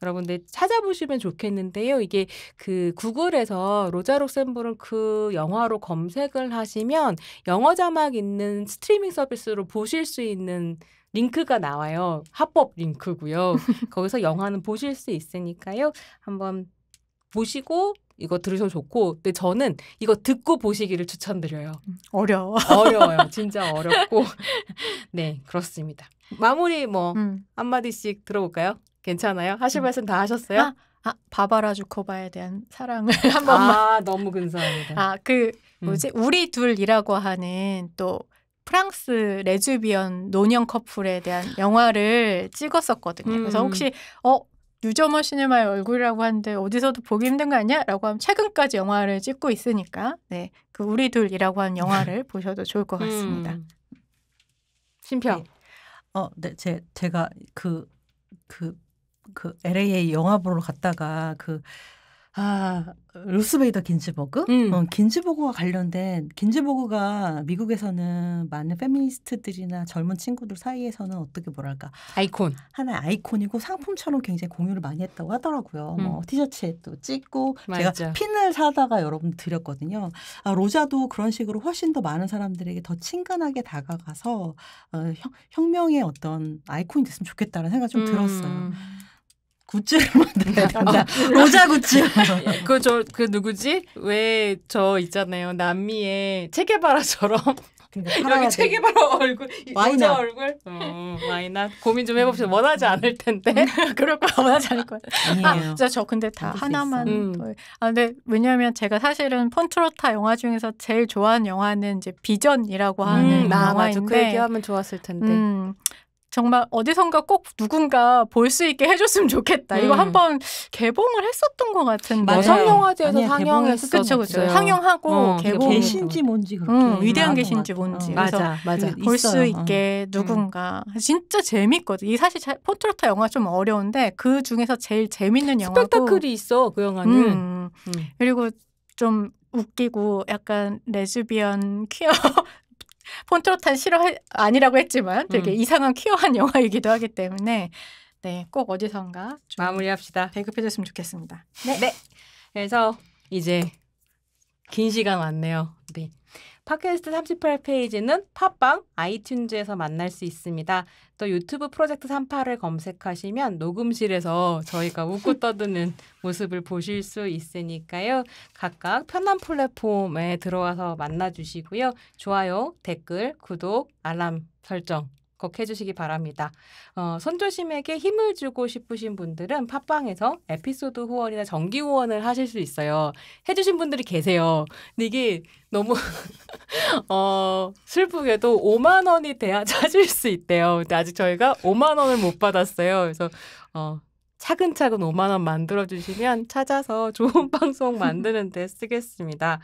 여러분들 찾아보시면 좋겠는데요. 이게 그 구글에서 로자 룩셈부르크 영화로 검색을 하시면 영어 자막 있는 스트리밍 서비스로 보실 수 있는 링크가 나와요. 합법 링크고요. 거기서 영화는 보실 수 있으니까요. 한번 보시고 이거 들으셔도 좋고 근데 저는 이거 듣고 보시기를 추천드려요. 어려워요. 진짜 어렵고 네 그렇습니다. 마무리 뭐 한마디씩 들어볼까요? 괜찮아요? 하실 말씀 다 하셨어요? 바바라 주코바에 대한 사랑을 한 번만. 너무 근사합니다. 우리 둘이라고 하는 또 프랑스 레즈비언 노년 커플에 대한 영화를 찍었었거든요. 그래서 혹시 뉴저먼 시네마의 얼굴이라고 하는데 어디서도 보기 힘든 거 아니야? 라고 하면 최근까지 영화를 찍고 있으니까 네, 그 우리 둘이라고 하는 영화를 보셔도 좋을 것 같습니다. 심평. 네, 제가 그 LA에 영화 보러 갔다가 루스베이더 긴즈버그? 긴즈버그와 관련된 긴즈버그가 미국에서는 많은 페미니스트들이나 젊은 친구들 사이에서는 어떻게 아이콘. 하나의 아이콘이고 상품처럼 굉장히 공유를 많이 했다고 하더라고요. 뭐 티셔츠에 또 찍고 맞아. 제가 핀을 사다가 여러분 드렸거든요. 로자도 그런 식으로 훨씬 더 많은 사람들에게 더 친근하게 다가가서 혁명의 어떤 아이콘이 됐으면 좋겠다는 생각이 좀 들었어요. 굿즈를 만들어야 된다. 로자 굿즈. 그 누구지? 왜 저 있잖아요. 남미의 체게바라처럼 그러니까 여기 책에 바로 얼굴, Why 여자 not? 얼굴. Why not? 고민 좀 해봅시다. 원하지 않을 텐데. 그럴 거야. 원하지 않을 거야. 아니에요. 진짜 저 근데 다 만들 수 하나만. 있어. 근데 왜냐면 제가 사실은 폰트로타 영화 중에서 제일 좋아하는 영화는 이제 비전이라고 하는 맞아. 그 영화인데. 얘기하면 좋았을 텐데. 정말 어디선가 꼭 누군가 볼 수 있게 해줬으면 좋겠다. 이거 한번 개봉을 했었던 것 같은데. 맞아요. 여성 영화제에서 아니야, 상영했었어요. 그쵸, 그쵸. 상영하고 개봉. 계신지 뭔지 그렇게 위대한 나온 계신지 것 같아. 뭔지. 맞아, 맞아. 볼 수 있어요. 있게 누군가. 진짜 재밌거든. 이 사실 폰트로타 영화 좀 어려운데 그 중에서 제일 재밌는 영화고. 스펙타클이 있어, 그 영화는. 그리고 좀 웃기고 약간 레즈비언 퀴어 폰트로타는 아니라고 했지만 되게 이상한 퀴어한 영화이기도 하기 때문에 네, 꼭 어디선가 좀 마무리합시다. 배급해줬으면 좋겠습니다. 네. 그래서 이제 긴 시간 왔네요. 네. 팟캐스트 38페이지는 팟빵, 아이튠즈에서 만날 수 있습니다. 또 유튜브 프로젝트 38을 검색하시면 녹음실에서 저희가 웃고 떠드는 모습을 보실 수 있으니까요. 각각 편한 플랫폼에 들어와서 만나주시고요. 좋아요, 댓글, 구독, 알람 설정 꼭 해주시기 바랍니다. 손조심에게 힘을 주고 싶으신 분들은 팟빵에서 에피소드 후원이나 정기 후원을 하실 수 있어요. 해주신 분들이 계세요. 근데 이게 너무 슬프게도 5만 원이 돼야 찾을 수 있대요. 근데 아직 저희가 5만 원을 못 받았어요. 그래서 차근차근 5만 원 만들어주시면 찾아서 좋은 방송 만드는 데 쓰겠습니다.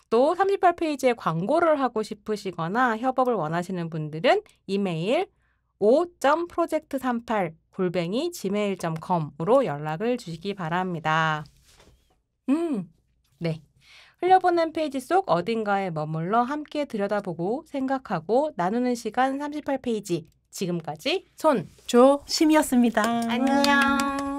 또 38페이지에 광고를 하고 싶으시거나 협업을 원하시는 분들은 이메일 o.project38@gmail.com으로 연락을 주시기 바랍니다. 네. 흘려보낸 페이지 속 어딘가에 머물러 함께 들여다보고 생각하고 나누는 시간 38페이지. 지금까지 심이었습니다. 안녕.